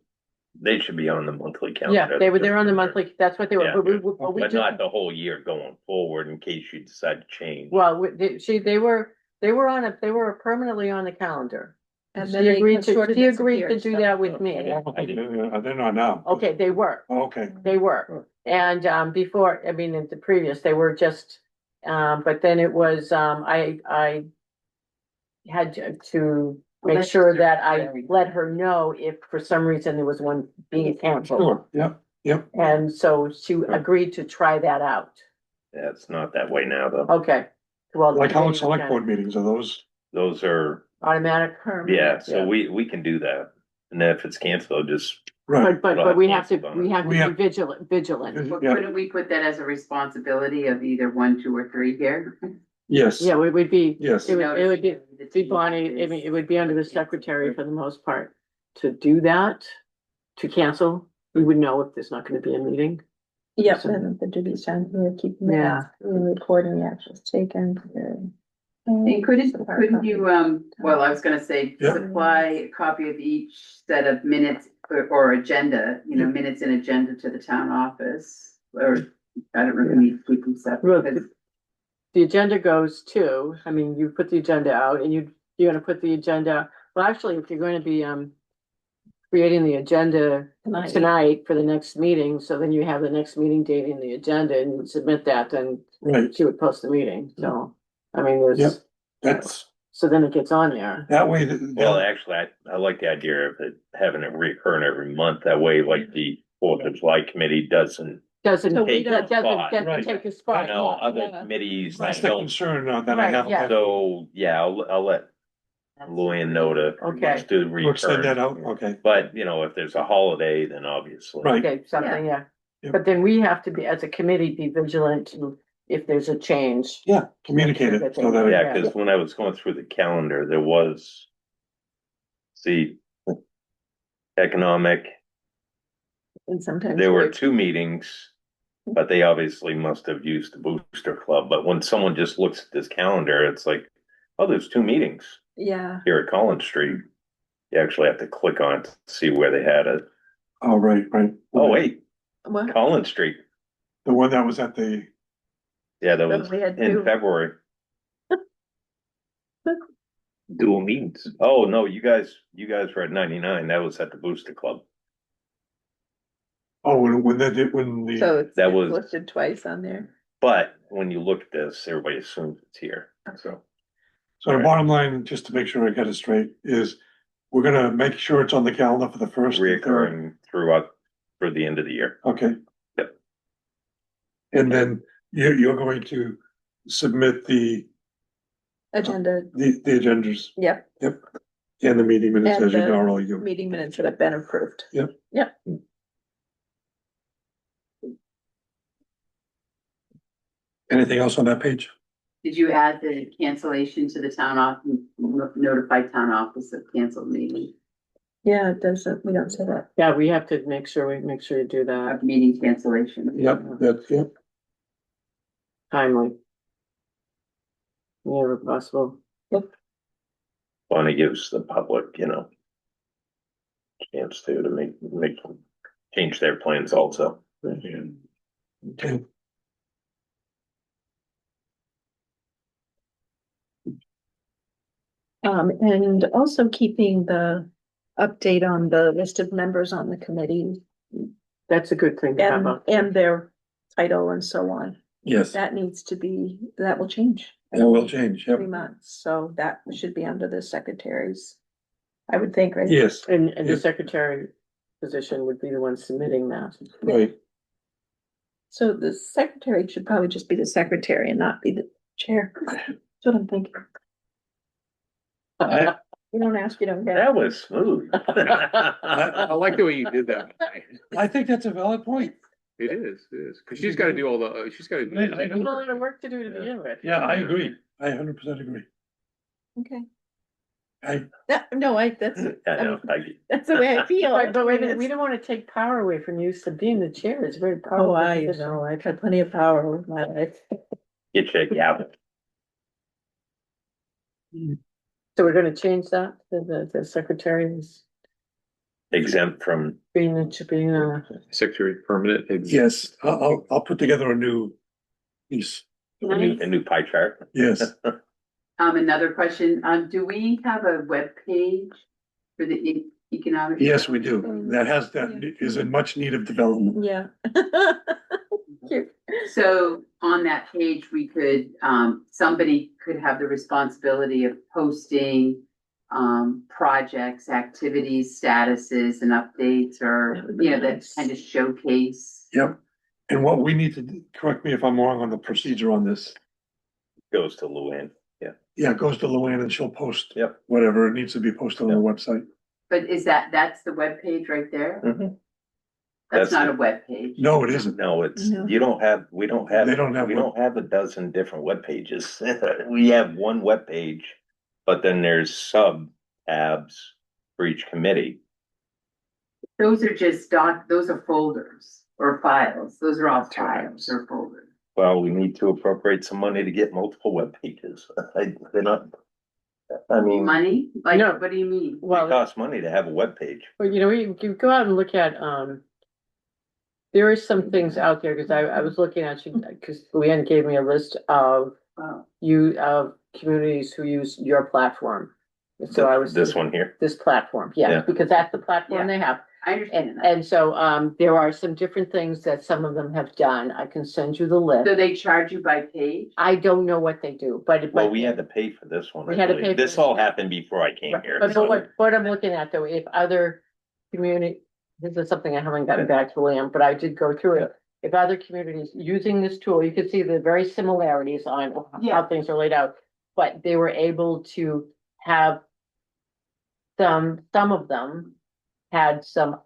They should be on the monthly calendar. Yeah, they're on the monthly, that's what they were, Yeah. but we But do, not the whole year going forward in case you decide to change. well, they were permanently on the calendar. And She then they agreed sort of to do disappeared, so- that with me. they're not now. Okay, they were. Oh, okay. They were, and before, I mean, in the previous, they were just, but then it was, I had to make sure that I let her know if for some reason there was one being canceled. Sure, yep. And so she agreed to try that out. Yeah, it's not that way now, though. Okay. Well, Like how in then select board meetings, are those, Those are, automatic, yeah, so we can do that. And then if it's canceled, just, right, but we have to, Well, we have we to have- be vigilant. But yeah, couldn't we put that as a responsibility of either 1, 2, or 3 here? yes, Yeah, it would be, yes. it would be Bonnie, I mean, it would be under the secretary for the most part to do that, to cancel. We would know if there's not gonna be a meeting. Yep, then the duties down here, keep minutes, recording the actions taken. And couldn't you, well, I was gonna say, Yeah. supply a copy of each set of minutes or agenda, minutes and agenda to the town office? Or, I don't really need to keep them Well, separate, 'cause The agenda goes to, I mean, you put the agenda out and you're gonna put the agenda, well, actually, if you're going to be, creating the agenda tonight for the next meeting, so then you have the next meeting date in the agenda and you submit that, then Right, she would post the meeting, so. I mean, Yep. there's, that's, so then it gets on there. that way, well, actually, I like the idea of it having it recurring every month. That way, like the Fourth of July committee doesn't, Doesn't, So we that don't- Spot, doesn't right. take a I spot. know, yeah, other yeah. committees that's that the don't. concern that I Right, have. yeah. So, yeah, I'll let Luann know to Okay. just do We'll extend that recurring. out, okay, But, if there's a holiday, then obviously. right, Okay, something, yeah. Yep. But then we have to be, as a committee, be vigilant to, if there's a change. yeah, communicate it, so that, Yeah, cause when I was going through the calendar, there was. See. Economic, And sometimes. there were 2 meetings. But they obviously must have used the booster club, but when someone just looks at this calendar, it's like, oh, there's 2 meetings Yeah, here at Collins Street. You actually have to click on it to see where they had it. oh, right. Oh, wait, well, Collins Street. The one that was at the, Yeah, that was we had in 2. February. Dual means. Oh, no, you guys were at 99. That was at the Booster Club. oh, when they did, when the, So it's That it's was- listed twice on there. But when you look at this, everybody assumes it's here, so. so the bottom line, just to make sure I get it straight, is we're gonna make sure it's on the calendar for the first and third. Reoccurring throughout, for the end of the year. Okay. Yep. And then you're going to submit the Agenda, agendas, yep, and the meeting minutes And as you the normally do. meeting minutes that have been approved. Yep. Yep. Anything else on that page? did you add the cancellation to the town office, notify town office of canceled meeting, Yeah, it doesn't, we don't say that. Yeah, we have to make sure you do that of meeting cancellation? Yep, that's, yep. timely. Whenever possible. Bonnie gives the public, chance to make, change their plans also. Okay. And also keeping the update on the list of members on the committee That's a good thing to have and, up. and their title and so on. Yes, That needs to be, that will change. that will change, yep. 3 months, so that should be under the secretaries. I would think, right? Yes, And the Yes. secretary position would be the one submitting that. right, So the secretary should probably just be the secretary and not be the chair. what I'm thinking. I, You don't ask, you don't get. That was smooth. I like the way you did that. I think that's a valid point. It is, cause she's gotta do all the, she's gotta. I A know. lot of work to do to begin with. Yeah, I agree. I 100% agree. Okay. I, No, that's, I know, that's the way I feel. Right, but wait, a minute, we It's- don't wanna take power away from you, so being the chair is very powerful. Oh, I position. know, I've had plenty of power with my life. get your gavel. So we're gonna change that, the secretary is Exempt from, being, Secretary permanent. yes, I'll put together a new piece. a new pie chart. Yes, Another question, do we have a web page for the economic? yes, we do. That is in much need of development. Yeah. Cute. So on that page, we could, somebody could have the responsibility of posting projects, activities, statuses and updates, or, That would be you know, that nice. kind of showcase. Yep. And what we need to, correct me if I'm wrong on the procedure on this. Goes to Luann. Yeah, it goes to Luann and she'll post. Yep. Whatever it needs to be posted on the website. But that's the web page right there? Mhm. That's That's not a the- web page. No, it isn't. No, it's, No. you don't have, we don't have. They don't have We one. don't have a dozen different web pages. We have one web page, but then there's sub tabs for each committee. Those are just those are folders or files. Those are all files or folders. Well, we need to appropriate some money to get multiple web pages. They're not, I mean, Money? Like, No. what do you mean? it well, costs money to have a web page. well, you know, you go out and look at, there is some things out there, cause I was looking at, cause Leanne gave me a list of Wow. of communities who use your platform. So I was. This one here. This platform, Yeah. yeah, because that's the platform they have. I understand that. And so, there are some different things that some of them have done. I can send you the list. So they charge you by page? I don't know what they do, but. Well, we had to pay for this one. We I had to believe. pay for This this. all happened before I came here. But so- what I'm looking at though, if other community, this is something I haven't gotten back to Liam, but I did go through it. If other communities using this tool, you can see the very similarities on how Yeah. things are laid out. But they were able to have some of them had some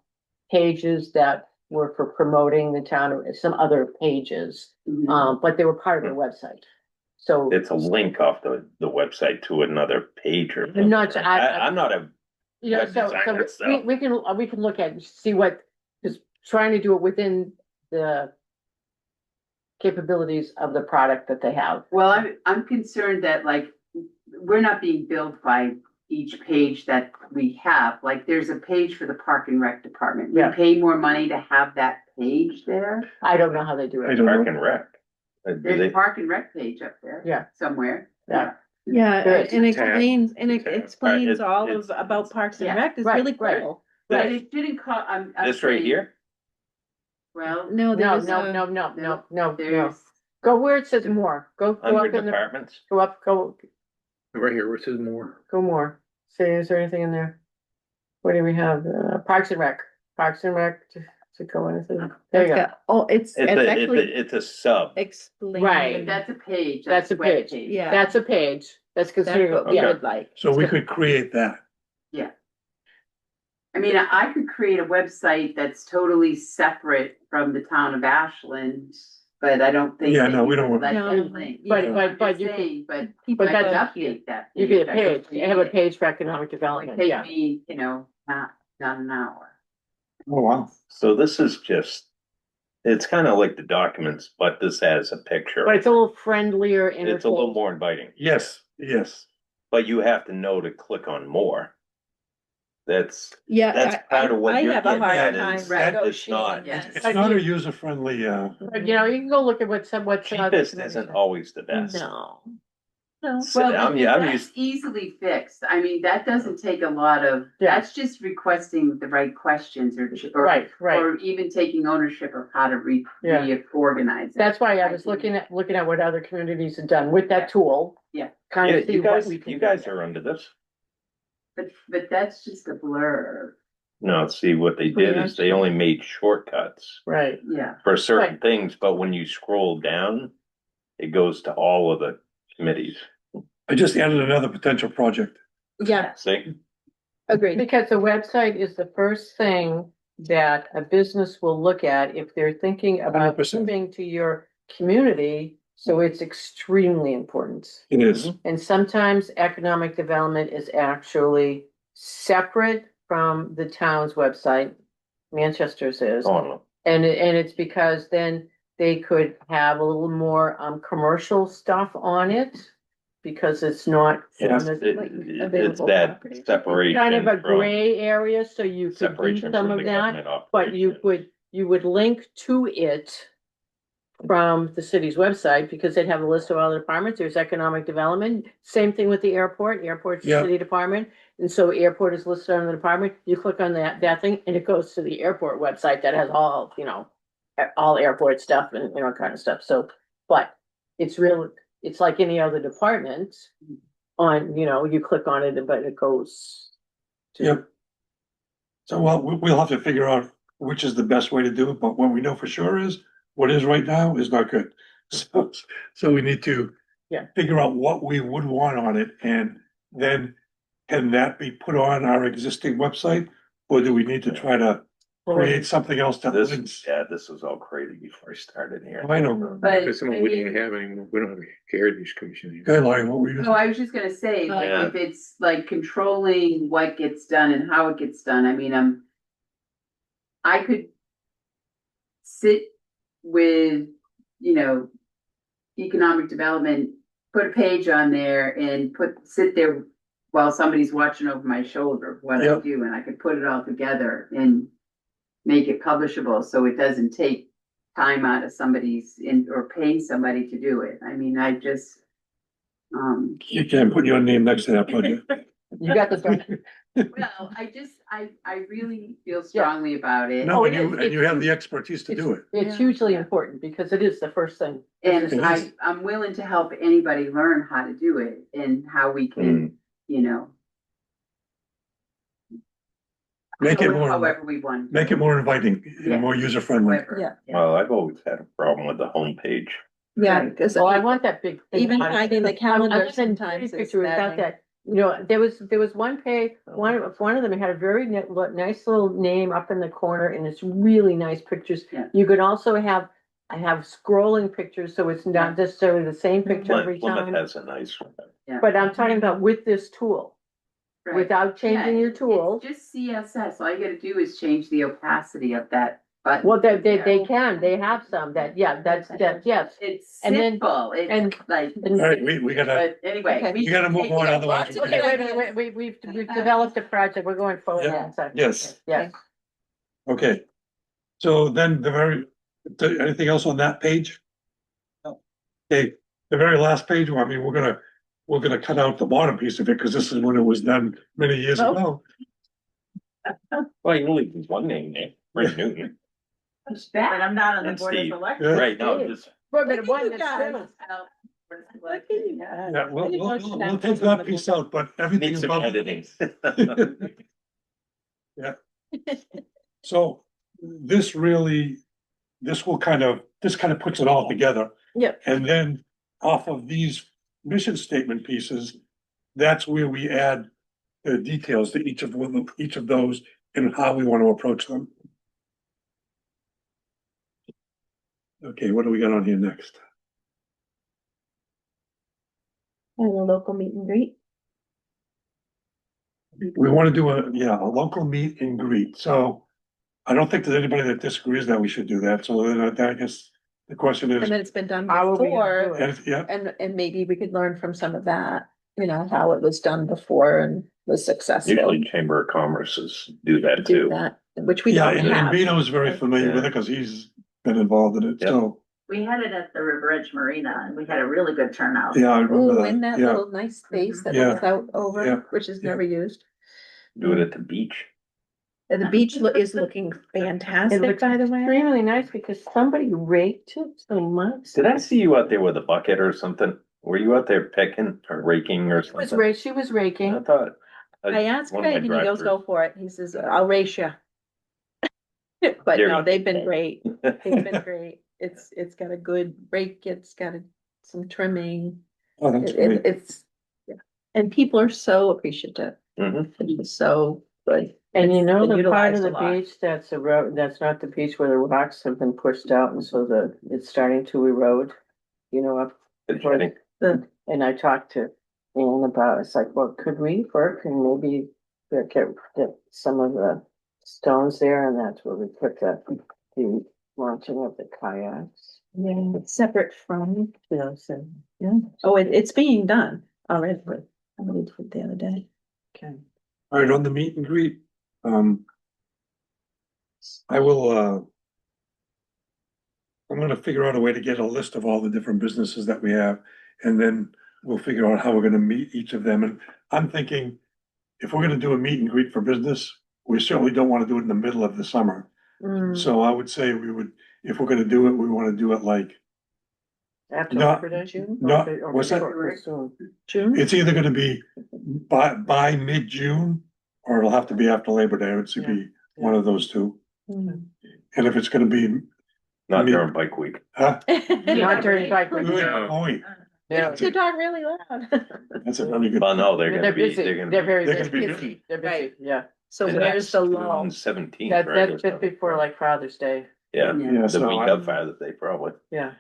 pages that were for promoting the town, or some other pages, Mhm. but they were part of their website. So It's a link off the website to another page or. I'm not- something. I- I'm not a, you know, web designer, so. we can look at, see what, just trying to do it within the capabilities of the product that they have. Well, I'm concerned that like, we're not being billed by each page that we have. Like, there's a page for the Park and Rec Department. We Yeah. pay more money to have that page there. I don't know how they do I it. don't Park know. and Rec. Do There's a they- Park and Rec page up there. Yeah. Somewhere. Yeah. Yeah, Good. and Tab. explains, and it Tab. explains all of, it's- about Parks and Yeah, Rec, it's right, really right. cool. But This- it didn't call, I'm This right saying, here? Well, No, No, there's no, a, no. there's, Go where it says more. Go Under up in the, departments? go up, go Right here, where it says more. more. Say, is there anything in there? What do we have? Parks and Rec, to go in. There you go. oh, it's It's a, actually it's a sub. explained. Right. but that's a page. That's a web page. Yeah. That's a page. That's That's considered, what we yeah. would like. So we could create that. I mean, I could create a website that's totally separate from the town of Ashland, but I don't think. Yeah, that no, you we don't can want- let No, them link. But- I'm but just you can- saying, But People But I could that's- don't update that. You get a I could page, you have a create it. page for economic It development, take yeah. me, not an hour. Oh, wow. So this is just, it's kind of like the documents, but this has a picture. But it's a little friendlier It's a little interface. more inviting, Yes, yes. but you have to know to click on more. That's Yeah. That's part of what I you're have a getting hard at time is that it's negotiating not- Yes. It's not a user-friendly, But, you know, you can go look at what's. cheapest isn't always the best. No. No. So Well, I'm that's used, easily fixed. I mean, that doesn't take a lot of, Yeah. that's just requesting the right questions or. Right, right. Or even taking ownership of how to Yeah. reorganize it. That's why I I was see. looking at what other communities have done with that tool. Yeah. Kind you of see you what guys, we can. you do. guys are under this. But that's just a blur. No, see, what they did is they only made shortcuts Right, Yeah. for certain Right. things, but when you scroll down, it goes to all of the committees. I just added another potential project. Yeah, See, agreed. Because the website is the first thing that a business will look at if they're thinking about 100%. moving to your community. So it's extremely important. It is. And sometimes economic development is actually separate from the town's website. Manchester's is. oh, And it's because then they could have a little more commercial stuff on it. Because it's not. it's, from the- it's that separation. Kind of a from- gray area, so you could do Separation some from of the that, government but you operation. would link to it. From the city's website, because they'd have a list of all the departments, there's economic development, same thing with the airport's a Yeah. city department. And so airport is listed on the department, you click on that thing, and it goes to the airport website that has all, all airport stuff and, kind of stuff, so. But it's real, it's like any other department on, you click on it, but it goes. to- Yep. So, well, we'll have to figure out which is the best way to do it, but what we know for sure is what is right now is not good. So we need to Yeah. figure out what we would want on it, and then can that be put on our existing website? Or do we need to try to create something else that This, links? yeah, this was all crazy before I started here. I know. But, Because some of I we mean, didn't have any, we don't have a heritage commission. Okay, Laurie, what were you? no, I was just gonna say, like, Yeah. if it's like controlling what gets done and how it gets done, I mean, I could sit with, economic development, put a page on there and sit there while somebody's watching over my shoulder, of what I Yep. do, and I could put it all together and make it publishable, so it doesn't take time out of or pay somebody to do it. I mean, I just, You can't put your name next to that project. You got the. well, I really feel strongly about it. No, Oh, and it is. and you have the expertise to do it. It's hugely important, because it is the first thing. And It is. I'm willing to help anybody learn how to do it and how we can, Make it more, however we want. make it more inviting and more user friendly. However. Well, I've always had a problem with the homepage. Yeah, because Well, I want that big. thing. even I- hiding the I calendar want that sometimes is picture without maddening. that. There was one page, one of them had a very nice little name up in the corner, and it's really nice pictures. Yeah. You could also I have scrolling pictures, so it's not necessarily the same picture every Plymouth time. has a nice one. But I'm talking about with this tool, Right. without changing Yeah, your tool. it's just CSS. All you gotta do is change the opacity of that button. Well, they have some yes. It's and then- simple. and- It's like, All right, we gotta, but anyway. Okay. we You gotta move can take on, it. otherwise we're Okay, we've developed a project, we're going forward. Yeah. on that. yes, Yes. okay. So then anything else on that page? Okay, the very last page, I mean, we're gonna cut out the bottom piece of it, because this is when it was done many years Oh. ago. Well, you only use one name there, Rick Newton. But I'm not on the And board of Steve. selectors. Yeah. Right, no, just, Well, Look but at one you that's guys. true. Yeah, we'll take that piece out, but everything need some about. editing. Yeah. So this kind of puts it all together. Yep. And then off of these mission statement pieces, that's where we add the details to each of those and how we want to approach them. Okay, what do we got on here next? And a local meet and greet. We want to do a local meet and greet, so I don't think there's anybody that disagrees that we should do that, so then I guess the question is, And then it's been done How are we gonna before, do it? yeah, and maybe we could learn from some of that, how it was done before and was successful. usually Chamber of Commerce's do that Do too. that, which we yeah, don't and have. Vito's very familiar with it, because he's been involved in it, so, We had it at the River Edge Marina and we had a really good turnout. yeah, I Ooh, remember in that, that yeah. little nice space that Yeah. looks out over, Yeah. which is Yeah. never used. Do it at the beach. And the beach is looking It fantastic, looks by the way. extremely nice, because somebody raked it so much. Did I see you out there with a bucket or something? Were you out there picking or raking or She was something? she was I raking. thought. I asked one of my Craig and he goes, drive-throughs. go for it. He says, I'll race you. But You're no, gonna- they've been great. They've been great. It's got a good rake, it's got some trimming. Oh, that's It- great. It's, And people are so appreciative. Mhm. It's so good. And you know, It's the part of utilized the a lot. beach that's that's not the beach where the rocks have been pushed out and so it's starting to erode. You know, up I think and I talked to Ann about, it's like, well, could we work and maybe get some of the stones there and that's where we put the launching of the kayaks. Yeah, it's separate from, You know, so, oh, it's being done already. Somebody did it the other day. okay. All right, on the meet and greet, I will, I'm gonna figure out a way to get a list of all the different businesses that we have, and then we'll figure out how we're gonna meet each of them, and I'm thinking, if we're gonna do a meet and greet for business, we certainly don't wanna do it in the middle of the summer. Mm, So I would say we would, if we're gonna do it, we wanna do it like, After Not- Labor Day, June? not- Or what's that? before- or soon? June? it's either gonna be by mid-June, or it'll have to be after Labor Day, it would be one of those two. Mm. And if it's gonna be, not during bike week. huh? Not during bike week. Good No. point. Yeah. To talk really loud. That's a very good. Well, no, they're They're gonna be, busy, they're gonna. they're very they're gonna be busy, they're busy, Right. yeah. So and where's that's the lull? June 17th, That's right? just before like Father's Day, Yeah, Yeah, the so week I'm, of Father's Day, probably. yeah,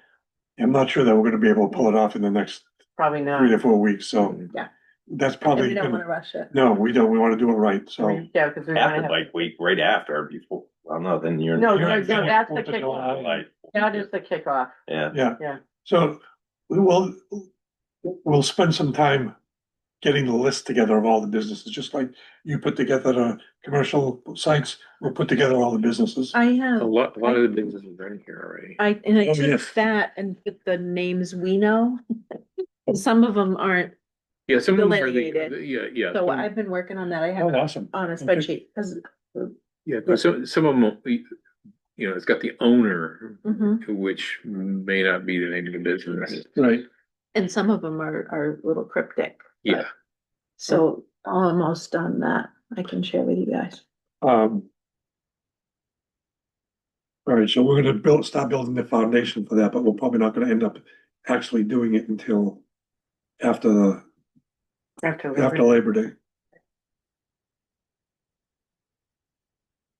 I'm not sure that we're gonna be able to pull it off in the next probably 3 to not. 4 weeks, so. Yeah. That's And probably, we don't gonna- wanna rush it. no, we don't, we wanna do it right, so. Yeah, because we After wanna have, bike week, right after, before, well, no, then you're. no, You're no, right, no, that's the Fourth of July. kickoff, Like, that is the kickoff, yeah, Yeah. Yeah. So we'll spend some time getting the list together of all the businesses, just like you put together the commercial sites, we'll put together all the businesses. I A have, lot of the businesses are in here already. I Oh, took yes. that and put the names we know. Some of them aren't, Yeah, some of them are Delineated. yeah. so some- I've been working on that. I Oh, have awesome. on a Okay. spreadsheet, cause, Yeah, but some of them, you know, it's got the owner, mhm. which may not be the name of the business. Right. And some of them are a little cryptic. Yeah, So almost done that. I can share with you guys. All right, so we're gonna start building the foundation for that, but we're probably not gonna end up actually doing it until after after Labor Day.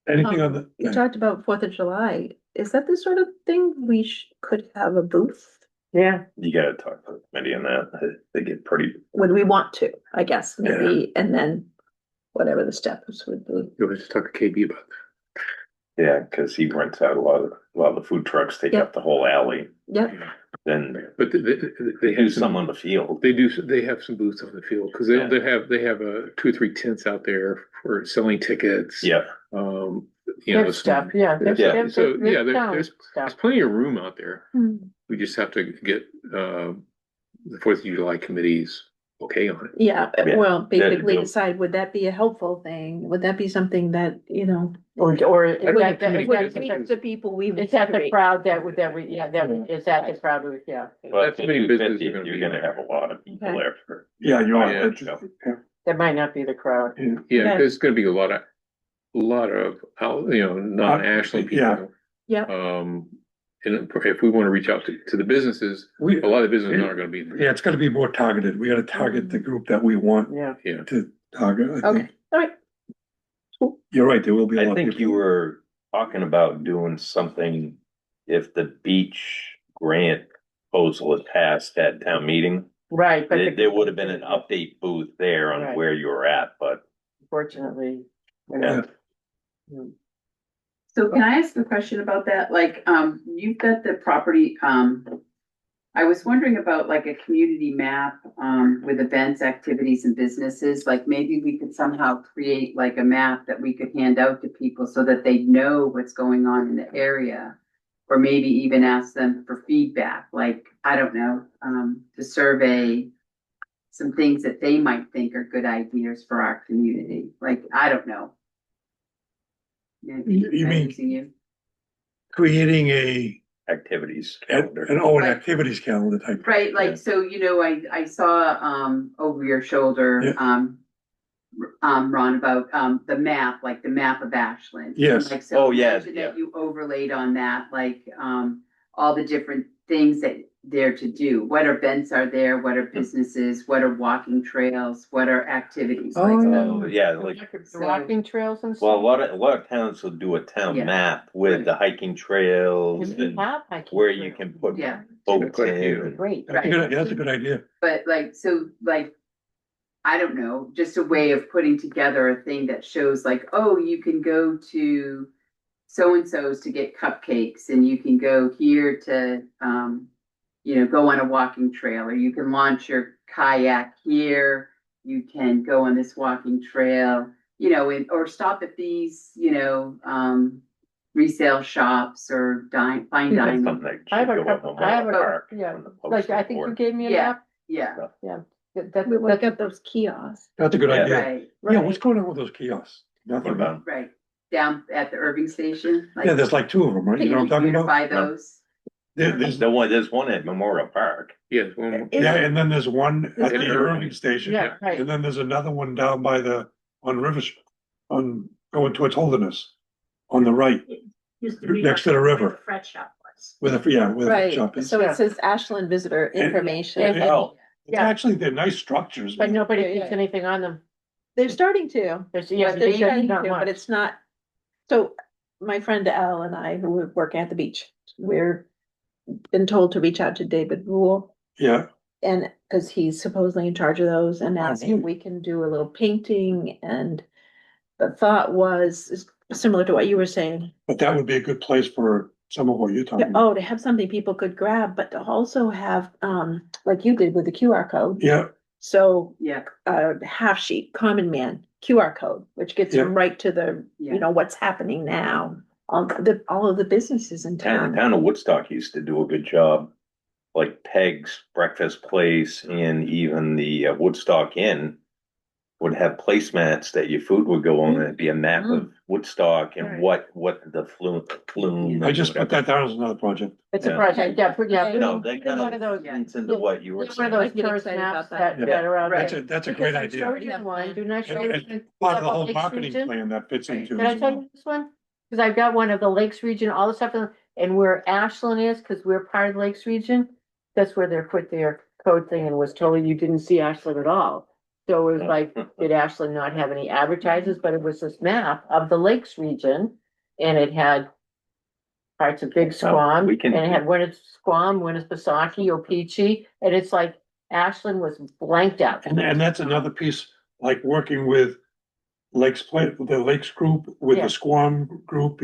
Anything on the? You talked about 4th of July. Is that the sort of thing we could have a booth? Yeah, you gotta talk to the committee on that. They get pretty, Would we want to, I guess, maybe, and then whatever the steps would be. you'll have to talk to KB about that. yeah, cause he rents out a lot of the food trucks take Yep. up the whole alley, Yep, then But they do have some on the field. they have some booths on the field, because Yeah. they have 2 or 3 tents out there for selling tickets. Yeah, You know, good stuff, yeah. Yeah, so, yeah, sound there's stuff. plenty of room out there. Hmm. We just have to get, the 4th of July committee's okay on it. yeah, Yeah. well, basically do. decide, would that be a helpful thing? Would that be something that, you know? Or is Would that, committee would does reach it. the people we. is that the reach? crowd that we, is that the crowd we, yeah. but That's many businesses 250, are gonna you're be gonna there. have a lot of people Okay. there for. Yeah, you are. Yeah. Yeah. That might not be the crowd. Yeah, Okay. there's gonna be a lot of, non-Ashland Yeah. people. Yeah. And if we wanna reach out to the businesses, We, a lot of businesses aren't gonna be there. yeah, it's gonna be more targeted. We gotta target the group that we want Yeah, Yeah, to target. I think. Okay, all right. You're right, there will be a lot I of think people. you were talking about doing something if the beach grant proposal had passed at town meeting. right, but There would have been an update booth there on Right. where you were at, but unfortunately. yeah, So can I ask a question about that? Like, you've got the property, I was wondering about like a community map, with events, activities and businesses. Like maybe we could somehow create like a map that we could hand out to people so that they know what's going on in the area. Or maybe even ask them for feedback, like, I don't know, to survey some things that they might think are good ideas for our community. Like, I don't know. You mean- Using you? Creating activities an calendar. activities calendar type. Right, Yeah. like, so, you know, I saw, over your shoulder, Yeah. Ron, about, the map, like the map of Ashland. Yes. Like, so Oh, yeah, imagine yeah. that you overlaid on that, like, all the different things that there to do? What events are there? What are businesses? What are walking trails? What are activities like that? Oh, yeah, like, The walking trails and well, stuff. a lot of towns will do a town Yeah. map with the hiking trails And we and have hiking where you trails. can put Yeah. boats Quite a few. in. Great. That's a good, that's a good idea. But like, so like, I don't know, just a way of putting together a thing that shows like, oh, you can go to so-and-so's to get cupcakes and you can go here to, go on a walking trail, or you can launch your kayak here. You can go on this walking trail, or stop at these, resale shops or fine That's dining. something that I have should a go up couple, on I have a, Memorial Park yeah, on the like, I poster think you board. gave me a Yeah. map. Yeah, That, We will that's, get those kiosks. That's a good Yeah. idea. right, Yeah, what's going on with those kiosks? What Nothing. about? right. Down at the Irving station. Yeah, there's like two of them, right? You know what I'm talking about? Beautify those. There's, There's one at Memorial Park. Yes, one, yeah, and then there's one at the Yeah. Irving station. yeah, right. And then there's another one down by on River, on going towards Holderness, on the right, Used to be next to the where river. the Fred shop was. where the, where the Right, shop is. so it says Ashland visitor information. And- Oh, Yeah. Actually, they're nice structures. But nobody Yeah, keeps yeah. anything on them. They're starting to. There's, yeah, But they're there's starting not to, much. but it's not. So my friend Al and I, who were working at the beach, we're been told to reach out to David Rule. Yeah, And because he's supposedly in charge of those and ask Mhm. if we can do a little painting, and the thought was is similar to what you were saying. but that would be a good place for some of what you're talking about. Oh, to have something people could grab, but to also have, like you did with the QR code. Yeah, So Yeah, half sheet, common man, QR code, which gets them right to the, Yeah. what's happening now. All of the businesses in the town. town of Woodstock used to do a good job. Like Peg's Breakfast Place and even the Woodstock Inn would have placemats that your food would go on, and it'd be a map of Woodstock and Right. what the flume. I just put that down as another project. It's a Yeah. project, yeah. No, they It's kind one of those, of leans into what you were it's one of saying. those I get tourist excited maps about that. that are out That's there. that's a great Because I showed idea. you one, didn't I show And- you? and Part of the whole Lakes marketing region? plan that fits into. Did I as tell well. you this one? Cause I've got one of the Lakes region, all the stuff, and where Ashland is, cause we're part of the Lakes region. That's where they put their code thing and was told you didn't see Ashland at all. So it was like, did Ashland not have any advertisers? But it was this map of the Lakes region, and it had parts of Big Squam, we and can- it had Squam, Winnipesaukee, Opeechee, and it's like Ashland was blanked out. And that's another piece, like working with the Lakes group, with Yeah. the Squam group,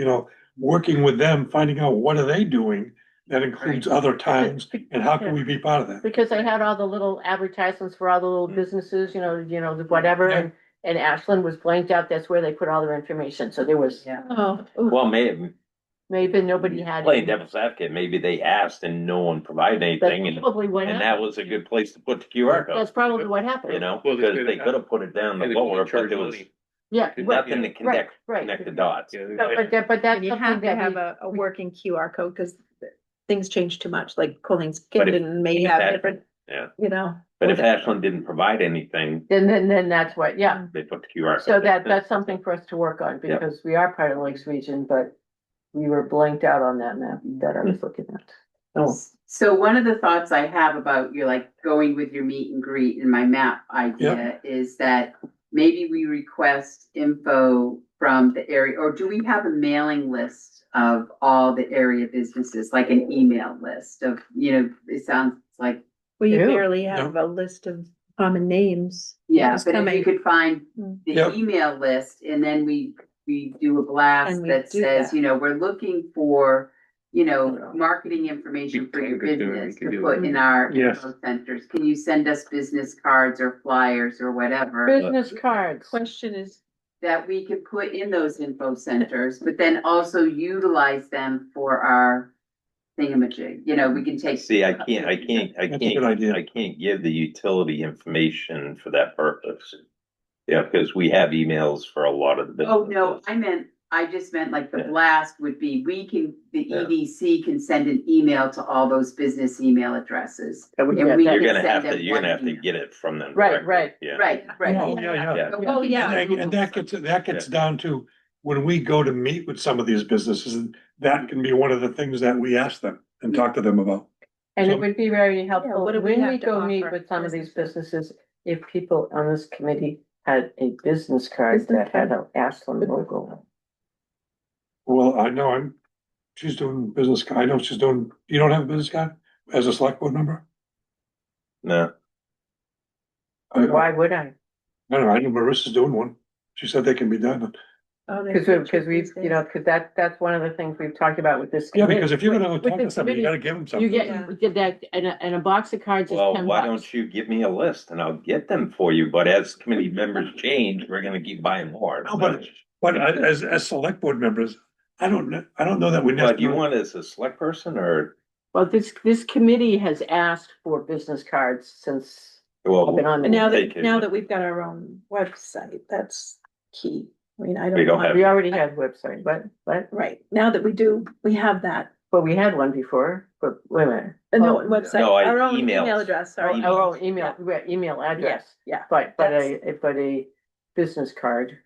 working with them, finding out what are they doing that includes other towns, and how can we be part of that? Because they had all the little advertisements for all the little businesses, the whatever, and Ashland was blanked out, that's where they put all their information, so there was, yeah. Oh, ooh. Well, maybe nobody had. playing devil's advocate, maybe they asked and no one provided That's anything, and probably what that happened, was a good place to put the QR that's code, probably what happened. Well, Well, because they could have put it down the and they lower, but charge there was money. Yeah, right, nothing to right, right. connect the dots. Yeah, But that's And you something have to that have we, a working QR code, because things change too much, like Colleen's But if- Kingdon may if have that- different, Yeah, you but if whatever. Ashland didn't provide anything, then that's what, yeah. they put the QR. So code. that's something for us to work on, Yeah. because we are part of the Lakes region, but we were blanked out on that map that I was looking at. Oh, So one of the thoughts I have about your like going with your meet and greet and my map idea is that maybe we request info from the area, or do we have a mailing list of all the area businesses, like an email list of, it sounds like, Well, you Ew. barely have a list of common names. yeah, Just but if coming- you could find Mm. the Yep. email list and then we do a blast And we that do says, that. we're looking for, marketing information for your We can do it, business we can to do put it. in our Yes. info centers. Can you send us business cards or flyers or whatever business cards. Question is, that we could put in those info centers, but then also utilize them for our thingamajig, we can take. See, I can't That's a good idea. I can't give the utility information for that purpose. Yeah, because we have emails for a lot of the Oh, businesses. no, I just meant like the Yeah. blast would be, the Yeah. EDC can send an email to all those business email addresses. That would And get we that. You're can gonna send have them to, you're gonna one have to email. get it from them. Right, directly. right. Yeah. Right, right. Oh, yeah. But we Oh, can yeah. use And that gets down to, when we go to meet with some of these businesses, that can be one of the things that we ask them and talk to them about. And So- it would be very helpful what do we when have we to go meet offer with some of these businesses? businesses, if people on this committee had a business card Business that had an Ashland logo. Well, I know she's doing business, I know she's doing, you don't have a business card as a select board member? No, Why would I? I don't know, I know Marissa's doing one. She said they can be done. Oh, they're Because we've, these you know, days. because that's one of the things we've talked about with this. Yeah, committee. because if you're gonna With talk the to somebody, you committee, gotta give them You something. Yeah. get that, and a box of cards is well, 10 why bucks. don't you give me a list and I'll get them for you, but as committee members change, we're gonna keep buying more. No, but as select board members, I don't know that we But you necessarily. want as a select person or, Well, this committee has asked for business cards since well, I've been on. And now there. Take it. now that we've got our own website, that's key. I mean, I We don't don't want, have- We already had a website, but, right, now that we have that, but we had one before, but wait a minute. no, Oh, website, No, our own emails. email address, sorry. Our own email, email address, Yeah, but a business card.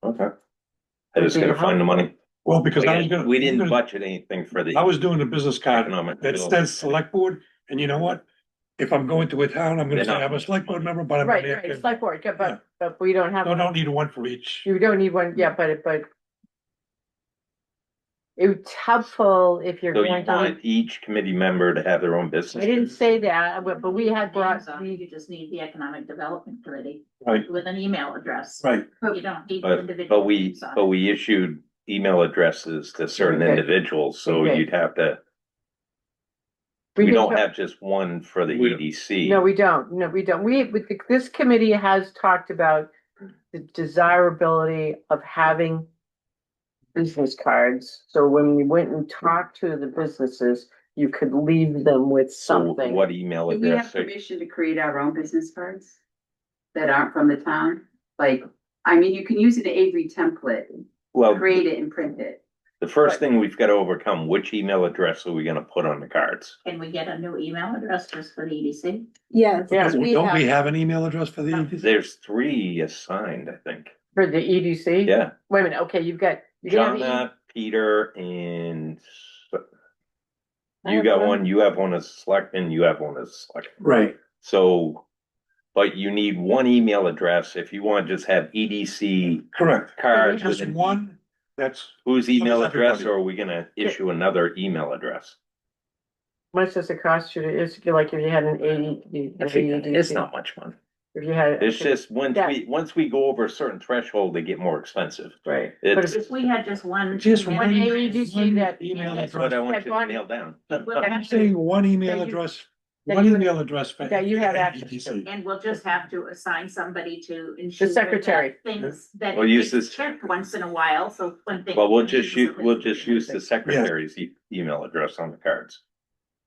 okay. I just gotta find the money. Well, because I was gonna. We didn't budget anything for the. I was doing a business card economic that development. says select board, and you know what? If I'm going to a town, I'm gonna They're say not I'm a select board member, but I'm. Right, gonna- right, it's like board, yeah, Yeah. but we don't have. No, don't need one for each. You don't need one, yeah, but. It's helpful if you're So you going to, want each committee member to have their own business? I didn't say that, but we had brought, Names on it, You just need the economic development committee Right, with an email address. right. You don't need But individual. we, names on but it. we issued email addresses to certain Okay. individuals, so Okay. you'd have to, we don't have just one for the We don't- EDC. No, we don't, this committee has talked about the desirability of having business cards, so when we went and talked to the businesses, you could leave them with So something. what email Do we have address? permission to create our own business cards that aren't from the town? Like, I mean, you can use an Avery template, Well, create it and print it. the first thing we've got to overcome, which email address are we gonna put on the cards? Can we get a new email address just for the EDC? Yes, Yeah. we Don't we have, have an email address for the E EDC? There's 3 assigned, I think. For the EDC? Yeah, Wait a minute, okay, you can have Jonna, Peter, and I you have got one. one, you have one as selectman, you have one as selectman. Right, So, but you need one email address if you want to just have EDC correct. cards with Just an one, that's, whose email Covers address, everybody. or are we gonna issue another email address? much does it cost you to, it's like if you had an AED. It's not much money. If you had. It's just Yeah. once we go over a certain threshold, they get more expensive. Right. But It's, if If we had just one. just One one. AEDC that- Email that's what I address. want you to one- nail down. I'm saying one email That you- address, that one you- email address. for that you have access EDC. to. And we'll just have to assign somebody to ensure. secretary. that Things that We'll it use gets this- checked once in a while, so when things. Well, we'll just use the secretary's email address on the cards.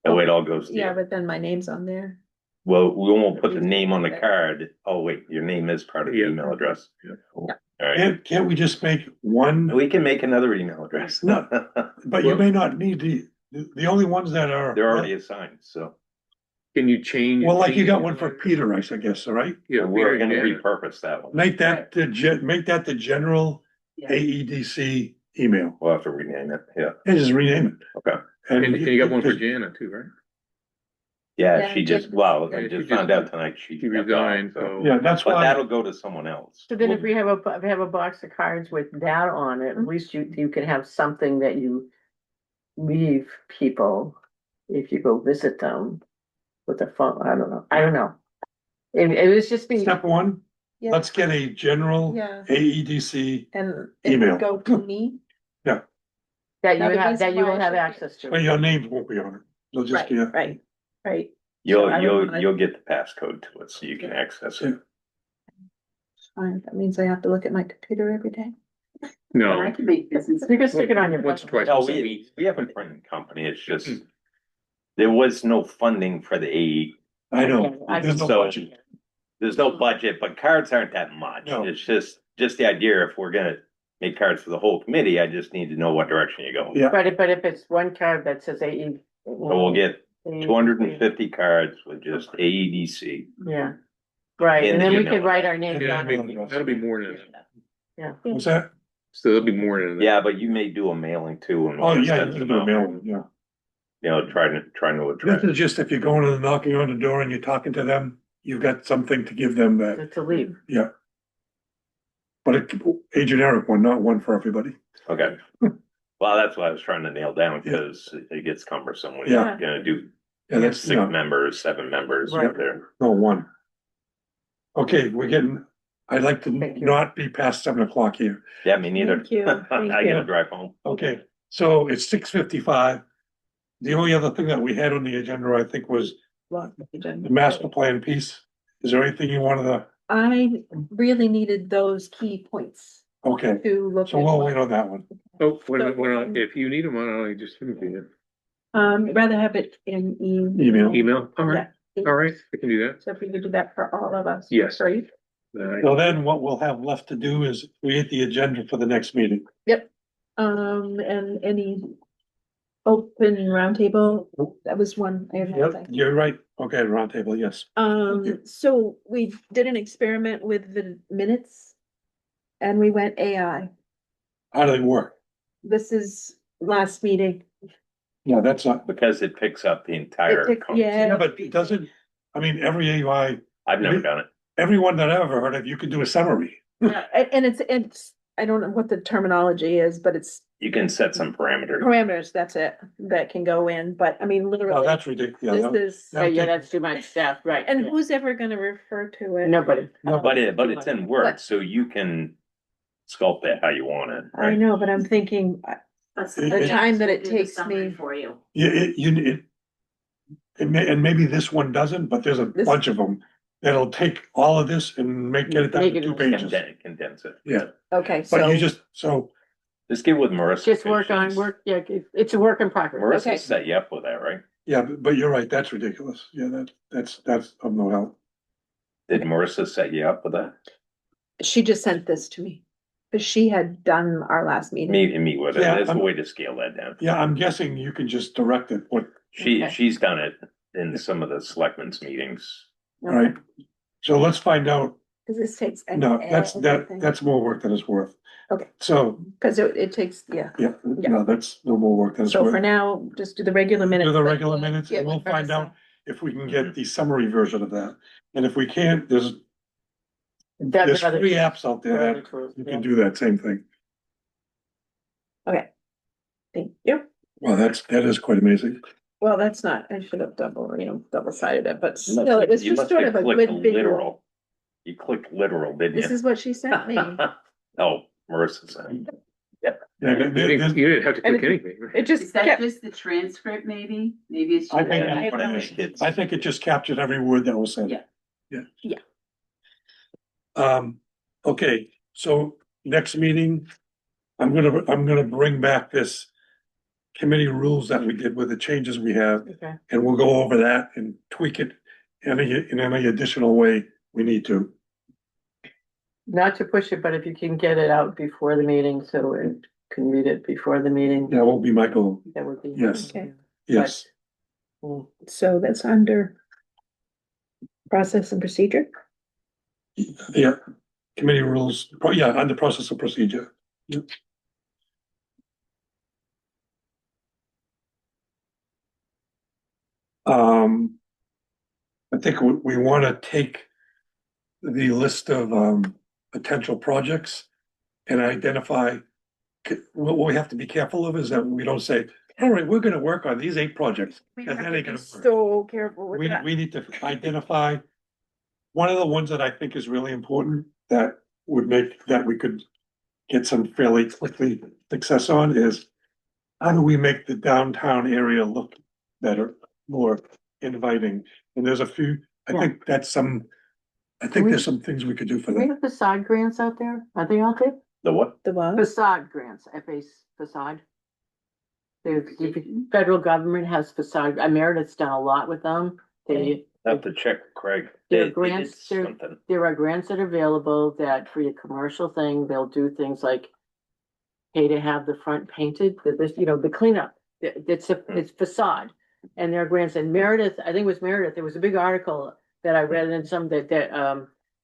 That way it all goes to yeah, you. but then my name's on there. Well, we won't put the name on the card. Oh, wait, your name is part of the Yeah. email address. Yeah. All right, Can't we just make one, we can make another email address. No. but you may not need the only ones that are. They're already assigned, so Can you change? Well, like you got one for Peter, I guess, all right? Yeah, we're gonna yeah. repurpose that one. Make that the general Yeah. AEDC email, We'll have to rename it, yeah. and just rename it. Okay. And you got one for Jana too, right? Yeah, Yeah, she just, Jen- well, I Yeah, she just just- found out tonight she. She resigned, so. so. Yeah, that's But why, that'll go to someone else. So then if we have a box of cards with that on it, at Mhm. least you can have something that you leave people if you go visit them with a phone, I don't know. It was just be, step one, Yeah. let's get a general Yeah, AEDC, and it Email. would go to me, that Now, the that you will reason why have I access but to. your names won't be on it. They'll just right, be, right, right. You'll, I would you'll, wanna- you'll get the passcode to it so you can access it. Fine, that means I have to look at my computer every day. But I No, can make business. You can stick it on your. once or twice. No, a week. we have a printing company, it's just, there was no funding for the AE. I know, I- there's no So- budget. There's no budget, but cards aren't that much. No. It's just the idea, if we're gonna make cards for the whole committee, I just need to know what direction you're going. Yeah. But if it's one card that says AE. So we'll get AEDC, 250 cards with just AEDC. Yeah, right, In and the then we email. could write our names Yeah, on it. that'll be more than that. What's that? So there'll be more than that. Yeah, but you may do a mailing too. and Oh, we'll yeah, send you them can do a out. mailing, yeah. trying to This attract. is just if you're going and knocking on the door and you're talking to them, you've got something to give them that, To leave. yeah. But a generic one, not one for everybody. Okay. Well, that's what I was trying to nail down because it gets cumbersome when Yeah. you're gonna do Yeah, that's, six members, 7 members Right. right there. no one. Okay, I'd like to Thank you. not be past 7 o'clock here. Yeah, me neither. Thank you. Thank I you. gotta drive home. Okay, so it's 6:55. The only other thing that we had on the agenda, I think, was the master plan piece. Is there anything you wanted to, I really needed those key points okay, to look so we'll wait at. on that one. Oh, if you need them, why don't I just give it to you? Rather have it in Email. Email, all right, Yeah. all right, I can do that. So if we could do that for all of us. Yes. Great. So then what we'll have left to do is create the agenda for the next meeting. And any open roundtable, that was one. I had Yep, nothing. you're right. Okay, roundtable, yes. So we did an experiment with the minutes. And we went AI. How do they work? This is last meeting. Yeah, that's not, Because it picks up the entire. It took- yeah. yeah, but it doesn't, I mean, every AI, I've never done it. everyone that I've ever heard of, you could do a summary. And it's, I don't know what the terminology is, but it's You can set some parameters. parameters, that's it, that can go in, but I mean, Oh, literally, that's ridiculous. this is, Yeah. Yeah, that's too much stuff, right. and yeah. who's ever gonna refer to it? Nobody. But it's in Word, so you can sculpt it how you want it, I right? know, but I'm thinking, That's The time that it do the takes summary me- For you. And maybe this one doesn't, but there's a This- bunch of them that'll take all of this and get it down Make to it 2 pages. Condense it. Yeah, okay, but you so, just, so, Just get with Marissa. Just work patience. it's a work in progress. Okay. Marissa set you up with that, right? yeah, but you're right, that's ridiculous. Yeah, that's of no help. Did Marissa set you up with that? she just sent this to me, because she had done our last meeting. Meet with it. Yeah, That's a I'm- way to scale that down. Yeah, I'm guessing you can just direct it, what, She, Okay. she's done it in some of the selectmen's meetings. right? So let's find out. Cause this takes. No, that's more work than it's worth. Okay. So, Cause it takes, yeah, yeah, no, that's no more work than it's so for worth. now, just do the regular minutes. Do the but- regular minutes, and Yeah, we'll find out if we can get the summary version of that. And if we can't, there's That's another. 3 apps out there another that tool, you yeah. can do that same thing. Okay. Thank you. Well, that is quite amazing. Well, that's not, I should have double sided it, but You must still, it have- was you just must sort have of a clicked good visual. literal. You clicked literal, didn't you? This is what she sent me. Oh, Marissa said. Yeah, You there- didn't there's- you didn't have to And click anything. right? It just Is that kept, just the transcript, maybe? Maybe it's. I think, Yeah, that's what it yeah. is. Kids. I think it just captured every word that was said. Yeah. Yeah. Yeah. Okay, so next meeting, I'm gonna bring back this committee rules that we did with the changes we have, Okay. and we'll go over that and tweak it in any additional way we need to. Not to push it, but if you can get it out before the meeting, so it can read it before the meeting, That will be my goal. that would be. Yes. Okay. Yes, Mm. so that's under process and procedure. yeah, committee rules, under process of procedure. Yep. I think we wanna take the list of, potential projects and identify. What we have to be careful of is that we don't say, all right, we're gonna work on these 8 projects. We And have that to ain't be gonna work. so careful with We that. need to identify. One of the ones that I think is really important that would make, that we could get some fairly quickly success on is. How do we make the downtown area look better, more inviting? And there's a few, I think there's some things we could do for Do we that. have facade grants out there? Are they out there? The what? The what? Facade grants, facade. The federal government has facade, Meredith's done a lot with them. They, I have to check with Craig. There are They did grants, something. there are grants that are available that for your commercial thing, they'll do things like pay to have the front painted, the cleanup, it's facade. And there are grants, and Meredith, I think it was Meredith, there was a big article that I read in some that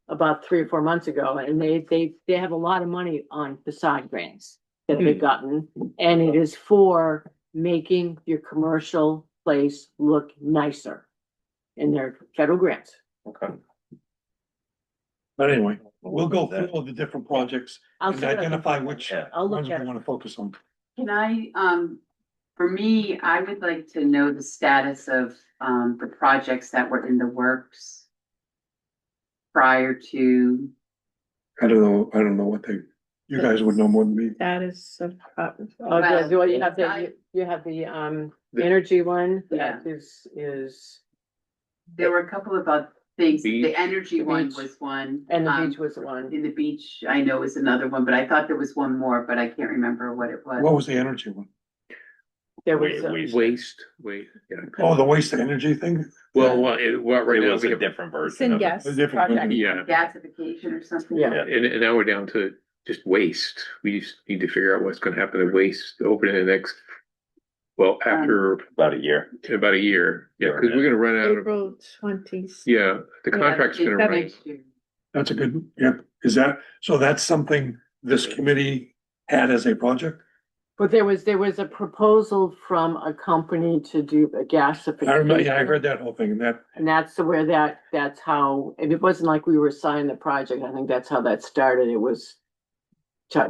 about 3 or 4 months ago, and they have a lot of money on facade grants that they've gotten, and it is for making your commercial place look nicer. And they're federal grants. Okay. But anyway, we'll go through all the different projects I'll and see what I can identify find. which Yeah. I'll look ones we at it. wanna focus on. Can I, for me, I would like to know the status of, the projects that were in the works prior to, I don't know what they, you guys would know more than me. That is, Okay, Well, well, you have I- you have the energy one, Yeah. that is, there were a couple of other things. The Beach. energy The one beach. was one. and the beach was the one. In the beach, I know is another one, but I thought there was one more, but I can't remember what it was. What was the energy one? There was, Waste, yeah. Oh, the waste to energy thing? Well, right It now was we a have, different version of it. Syngas A different project. one. yeah, Gasification or something? Yeah. and now we're down to just waste. We just need to figure out what's gonna happen to waste over the next, well, after About a year. about a year. Yeah, because we're gonna run out of, April 20th. yeah, the contract's gonna run. Next year. That's a good, yeah, is that, so that's something this committee had as a project? but there was a proposal from a company to do a gasification. I remember, yeah, I heard that whole thing and that, And that's where that's how, and it wasn't like we were signing the project, I think that's how that started, it was.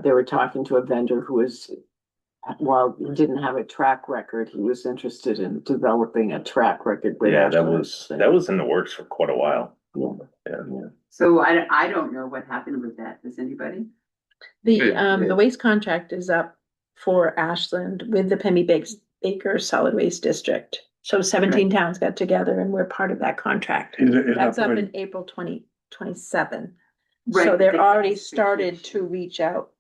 They were talking to a vendor who was, while he didn't have a track record, he was interested in developing a track record. with Yeah, that Ashland. was in the works for quite a while. Yeah. Yeah. Yeah. So I don't know what happened with that. Does anybody? The waste contract is up for Ashland with the Pemmy Baker Solid Waste District. So 17 towns got together and we're part of that contract. is it, That's up in April 2027. Right, So they're the already gasification. started to reach out.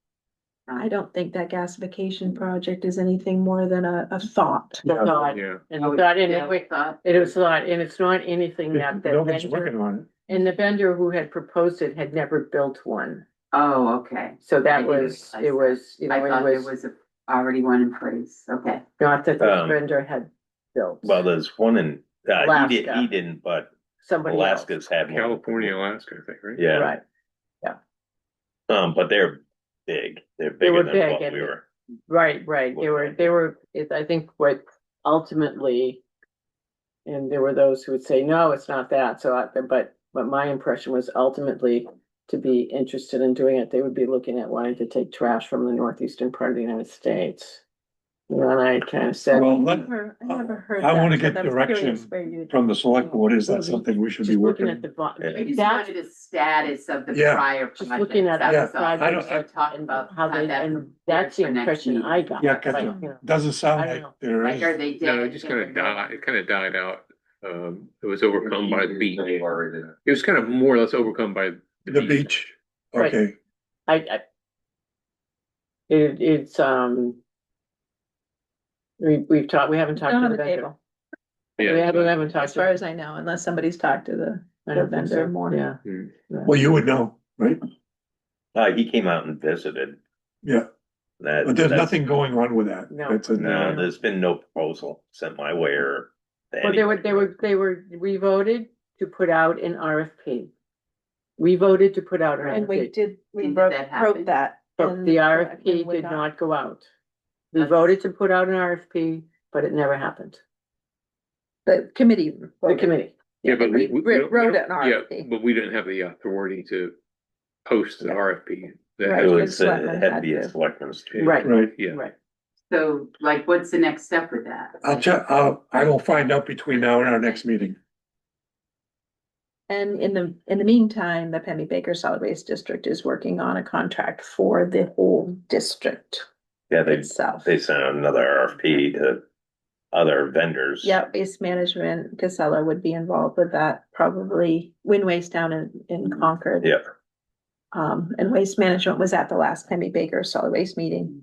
I don't think that gasification project is anything more than a thought. The thought, Yeah, and Oh, the thought, and yeah, it, thought. it was thought, and it's not anything that the nobody's vendor, working on it. and the vendor who had proposed it had never built one. Oh, okay. So I that didn't was, realize it was, you I know, it thought there was was already one in place. Okay. not that the Um, vendor had built. Well, there's one in, Alaska. he didn't, but Somebody else. Alaska's had one. California, Alaska, I think, right? Yeah, Right, but they're big. They're They were bigger than big what we and- were. right. They were, I think what ultimately. And there were those who would say, no, it's not that, so but my impression was ultimately. To be interested in doing it, they would be looking at wanting to take trash from the northeastern part of the United States. You know, and I kind of said, Well, I let, never heard I that, wanna so get I was direction curious where you- from the select board, is that something we should be just looking working? at the. Yeah. I just That's wanted a status of the Yeah. prior just projects. looking at That Yeah, was all. I We don't- should talk about how they, that and that's the for next impression meeting. I got. Yeah, Like, gotcha. you know, Doesn't sound I don't like know. there Like, are is. they dead? No, it just kind of died, it kind of died out. It was overcome by the beach. It was kind of more or less overcome by The beach, Right. okay, It's, we've talked, we haven't talked Not to on the the vendor. table, We haven't talked as to. far as I know, unless somebody's talked to the I don't think vendor so. more. Yeah. well, you would know, right? He came out and visited. Yeah, That, but there's that's- nothing going on with that. No. That's a, No, there's been no proposal sent my way or. to Well, anybody. we voted to put out an RFP. We voted to put out an And we RFP, And did that happen? wrote that. but in the and RFP would did not go out. We That's- voted to put out an RFP, but it never happened. The committee. The voted. committee. Yeah, but we. Wrote an Yeah, RFP. but we didn't have the authority to post the RFP. That Right. It has- was, it Selectmen had to had be a to. selectmen's. Right. right. Yeah, Right. So like, what's the next step with that? I will find out between now and our next meeting. And in the meantime, the Pemmy Baker Solid Waste District is working on a contract for the whole district Yeah, itself. they sent out another RFP to other vendors. Yeah, Waste Management, Casella would be involved with that, probably Wind Waste down in Concord. Yeah, And Waste Management was at the last Pemmy Baker Solid Waste meeting.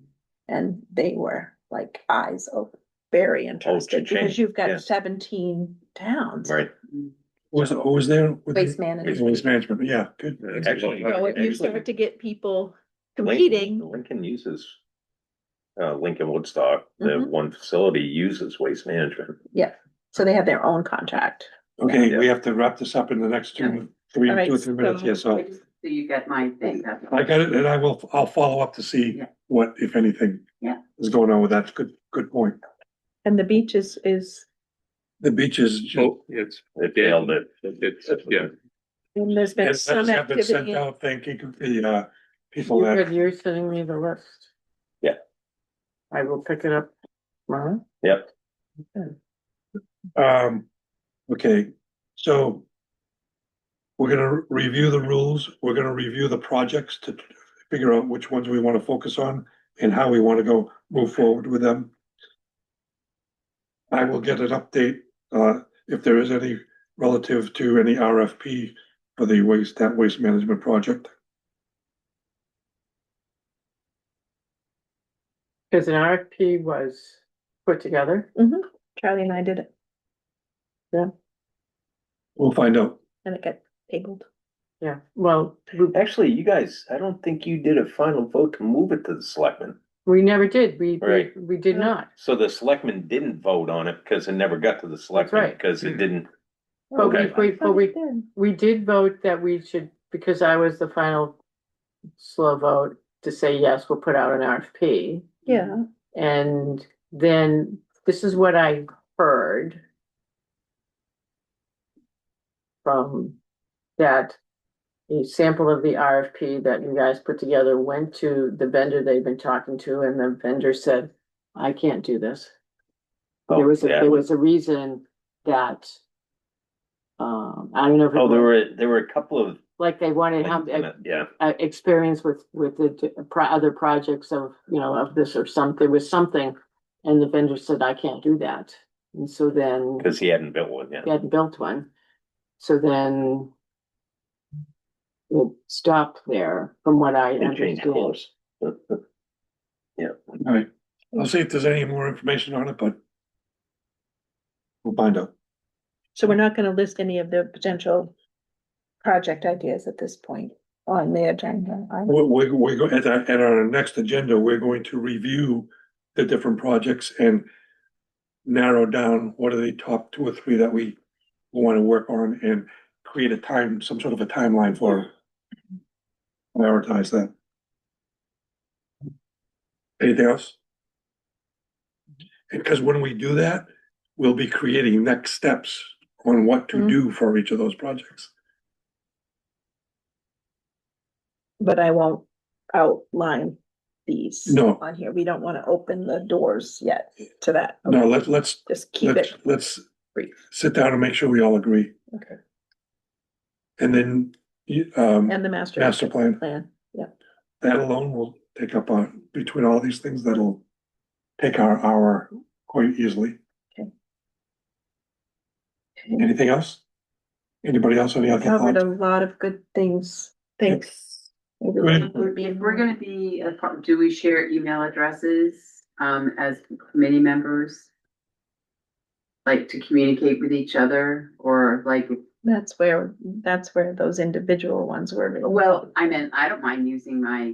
And they were like eyes open, very interested, cha-ching, because you've yeah. got 17 towns. right. Who was there? with Waste you? Management. Waste management, yeah, good. Actually, So if you actually, start to get people Lincoln- competing, Lincoln uses. Lincoln Woodstock, the Mhm. one facility uses waste management. so they have their own contract. Okay, Yeah. we have to wrap this up in the next All right, 2 or 3 minutes, so- yes, so. So you got my thing. I got it, and I'll follow up to see Yeah. what, if anything. Yeah. Is going on with that, good point. And the beach is, The beach is just, Oh, it's, It failed it. it's, yeah. and there's been letters some have been sent activity. out thanking the, people You that, said you're sending me the list. Yeah. I will pick it up tomorrow. Yep. okay, so we're gonna review the rules, we're gonna review the projects to figure out which ones we wanna focus on and how we wanna move forward with them. I will get an update, if there is any relative to any RFP for the waste management project. Cause an RFP was put together. Charlie and I did it, We'll find out. and it got tabled. Yeah, well, Actually, you guys, I don't think you did a final vote to move it to the selectmen. we never did. We Right. did not. So the selectmen didn't vote on it because it never got to the selectmen right. because it didn't. But Okay. we did vote that we should, because I was the final slow vote to say, yes, we'll put out an RFP. Yeah, And then this is what I heard from that a sample of the RFP that you guys put together went to the vendor they've been talking to, and the vendor said, I can't do this. There was yeah. a reason that I don't know if it Oh, was, there were a couple of. like they wanted Yeah, experience with other projects of, of this or something, there was something, and the vendor said, I can't do that. And so then because he hadn't built one yet. he hadn't built one. So then it stopped there, from what I And changed understand. course. Yeah. All right, I'll see if there's any more information on it, but we'll find out. so we're not gonna list any of the potential project ideas at this point on the agenda. At our next agenda, we're going to review the different projects and narrow down what are the top 2 or 3 that we want to work on and create some sort of a timeline for prioritize that. Anything else? Because when we do that, we'll be creating next steps on what to do for each of those projects. But I won't outline these. No. On here, we don't wanna open the doors yet to that. No, let's Just keep it let's brief. sit down and make sure we all agree. Okay. And then, And the master. Master plan. Plan, yeah. that alone will take up between all these things, that'll take our hour quite easily. Okay. Anything else? Anybody else, any other Covered a thoughts? lot of good things. Thanks. Good. If we're gonna be, do we share email addresses, as committee members? Like to communicate with each other, or like, That's where those individual ones were. well, I meant, I don't mind using my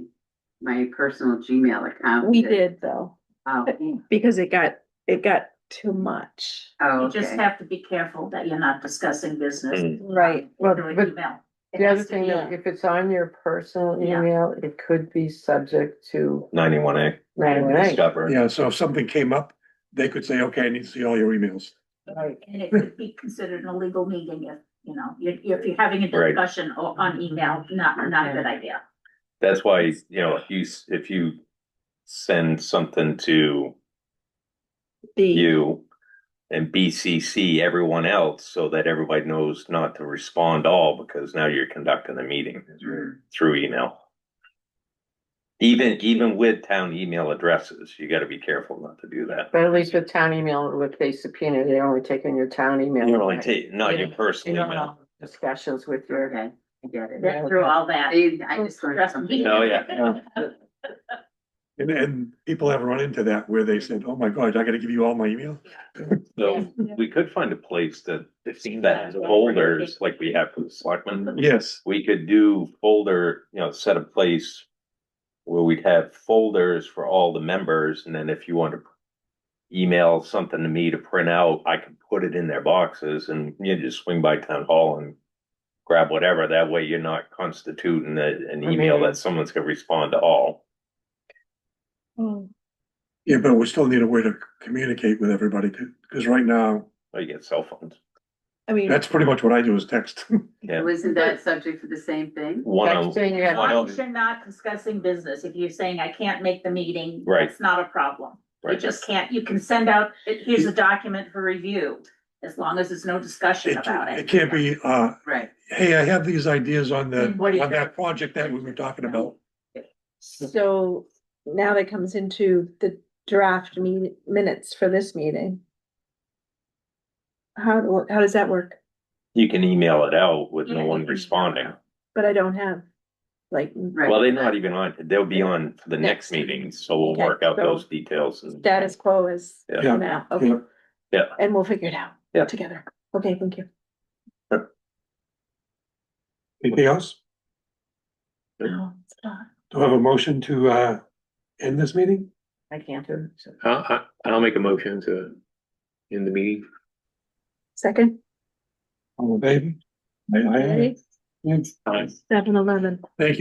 personal Gmail account. We did though, Oh, because it got too much. oh, You just okay. have to be careful that you're not discussing business. Right. Well, Through an but email. It the has other to thing, be that if it's on your personal Yeah. email, it could be subject to 91A. 91A. Discover. Yeah, so if something came up, they could say, okay, I need to see all your emails. Right. And it could be considered an illegal meeting if, if you're having a Right. discussion on email, not a good idea. That's why, if you send something to you and BCC everyone else so that everybody knows not to respond all, because now you're conducting a meeting through email. Even with town email addresses, you gotta be careful not to do that. But at least with town email, if they subpoena, they only take in your town email. You only take, not your personal You don't email. have discussions with your. Okay, I get it. Get through all that. I just learned Trust something. me. Oh, yeah. And people have run into that where they said, oh my God, I gotta give you all my email. So we could find a place that has folders like we have for the selectmen. Yes, We could do folder, set a place where we'd have folders for all the members, and then if you want to email something to me to print out, I can put it in their boxes, and you just swing by town hall and grab whatever. That way you're not constituting an email that someone's gonna respond to all. Yeah, but we still need a way to communicate with everybody, because right now, Oh, you get cell phones. I mean, that's pretty much what I do is text. Yeah. Wasn't that subject to the same thing? One Like on, saying you As have- one long on- as you're not discussing business, if you're saying I can't make the meeting, Right. that's not a problem. You Right. just can't, you can send out, here's a document for review, as long as there's no discussion about It it. can't be, Right. hey, I have these ideas on the, What do you on that project that we were talking about. so now that comes into the draft minutes for this meeting. How does that work? you can email it out with Yeah, no you one can responding. email it out. But I don't have, like, Right. Well, they're not even on, they'll be on for the Next. next meeting, so we'll Okay, work out so- those details and. status quo is Yeah. now, okay, Yeah, and we'll figure it out Yeah. together. Okay, thank you. Anything else? No, it's not. Do I have a motion to, end this meeting? I can't do it. So. I'll make a motion to end the meeting. Second, All in favor? Aye, aye, aye. ready? Yeah. 7:11. Thank you.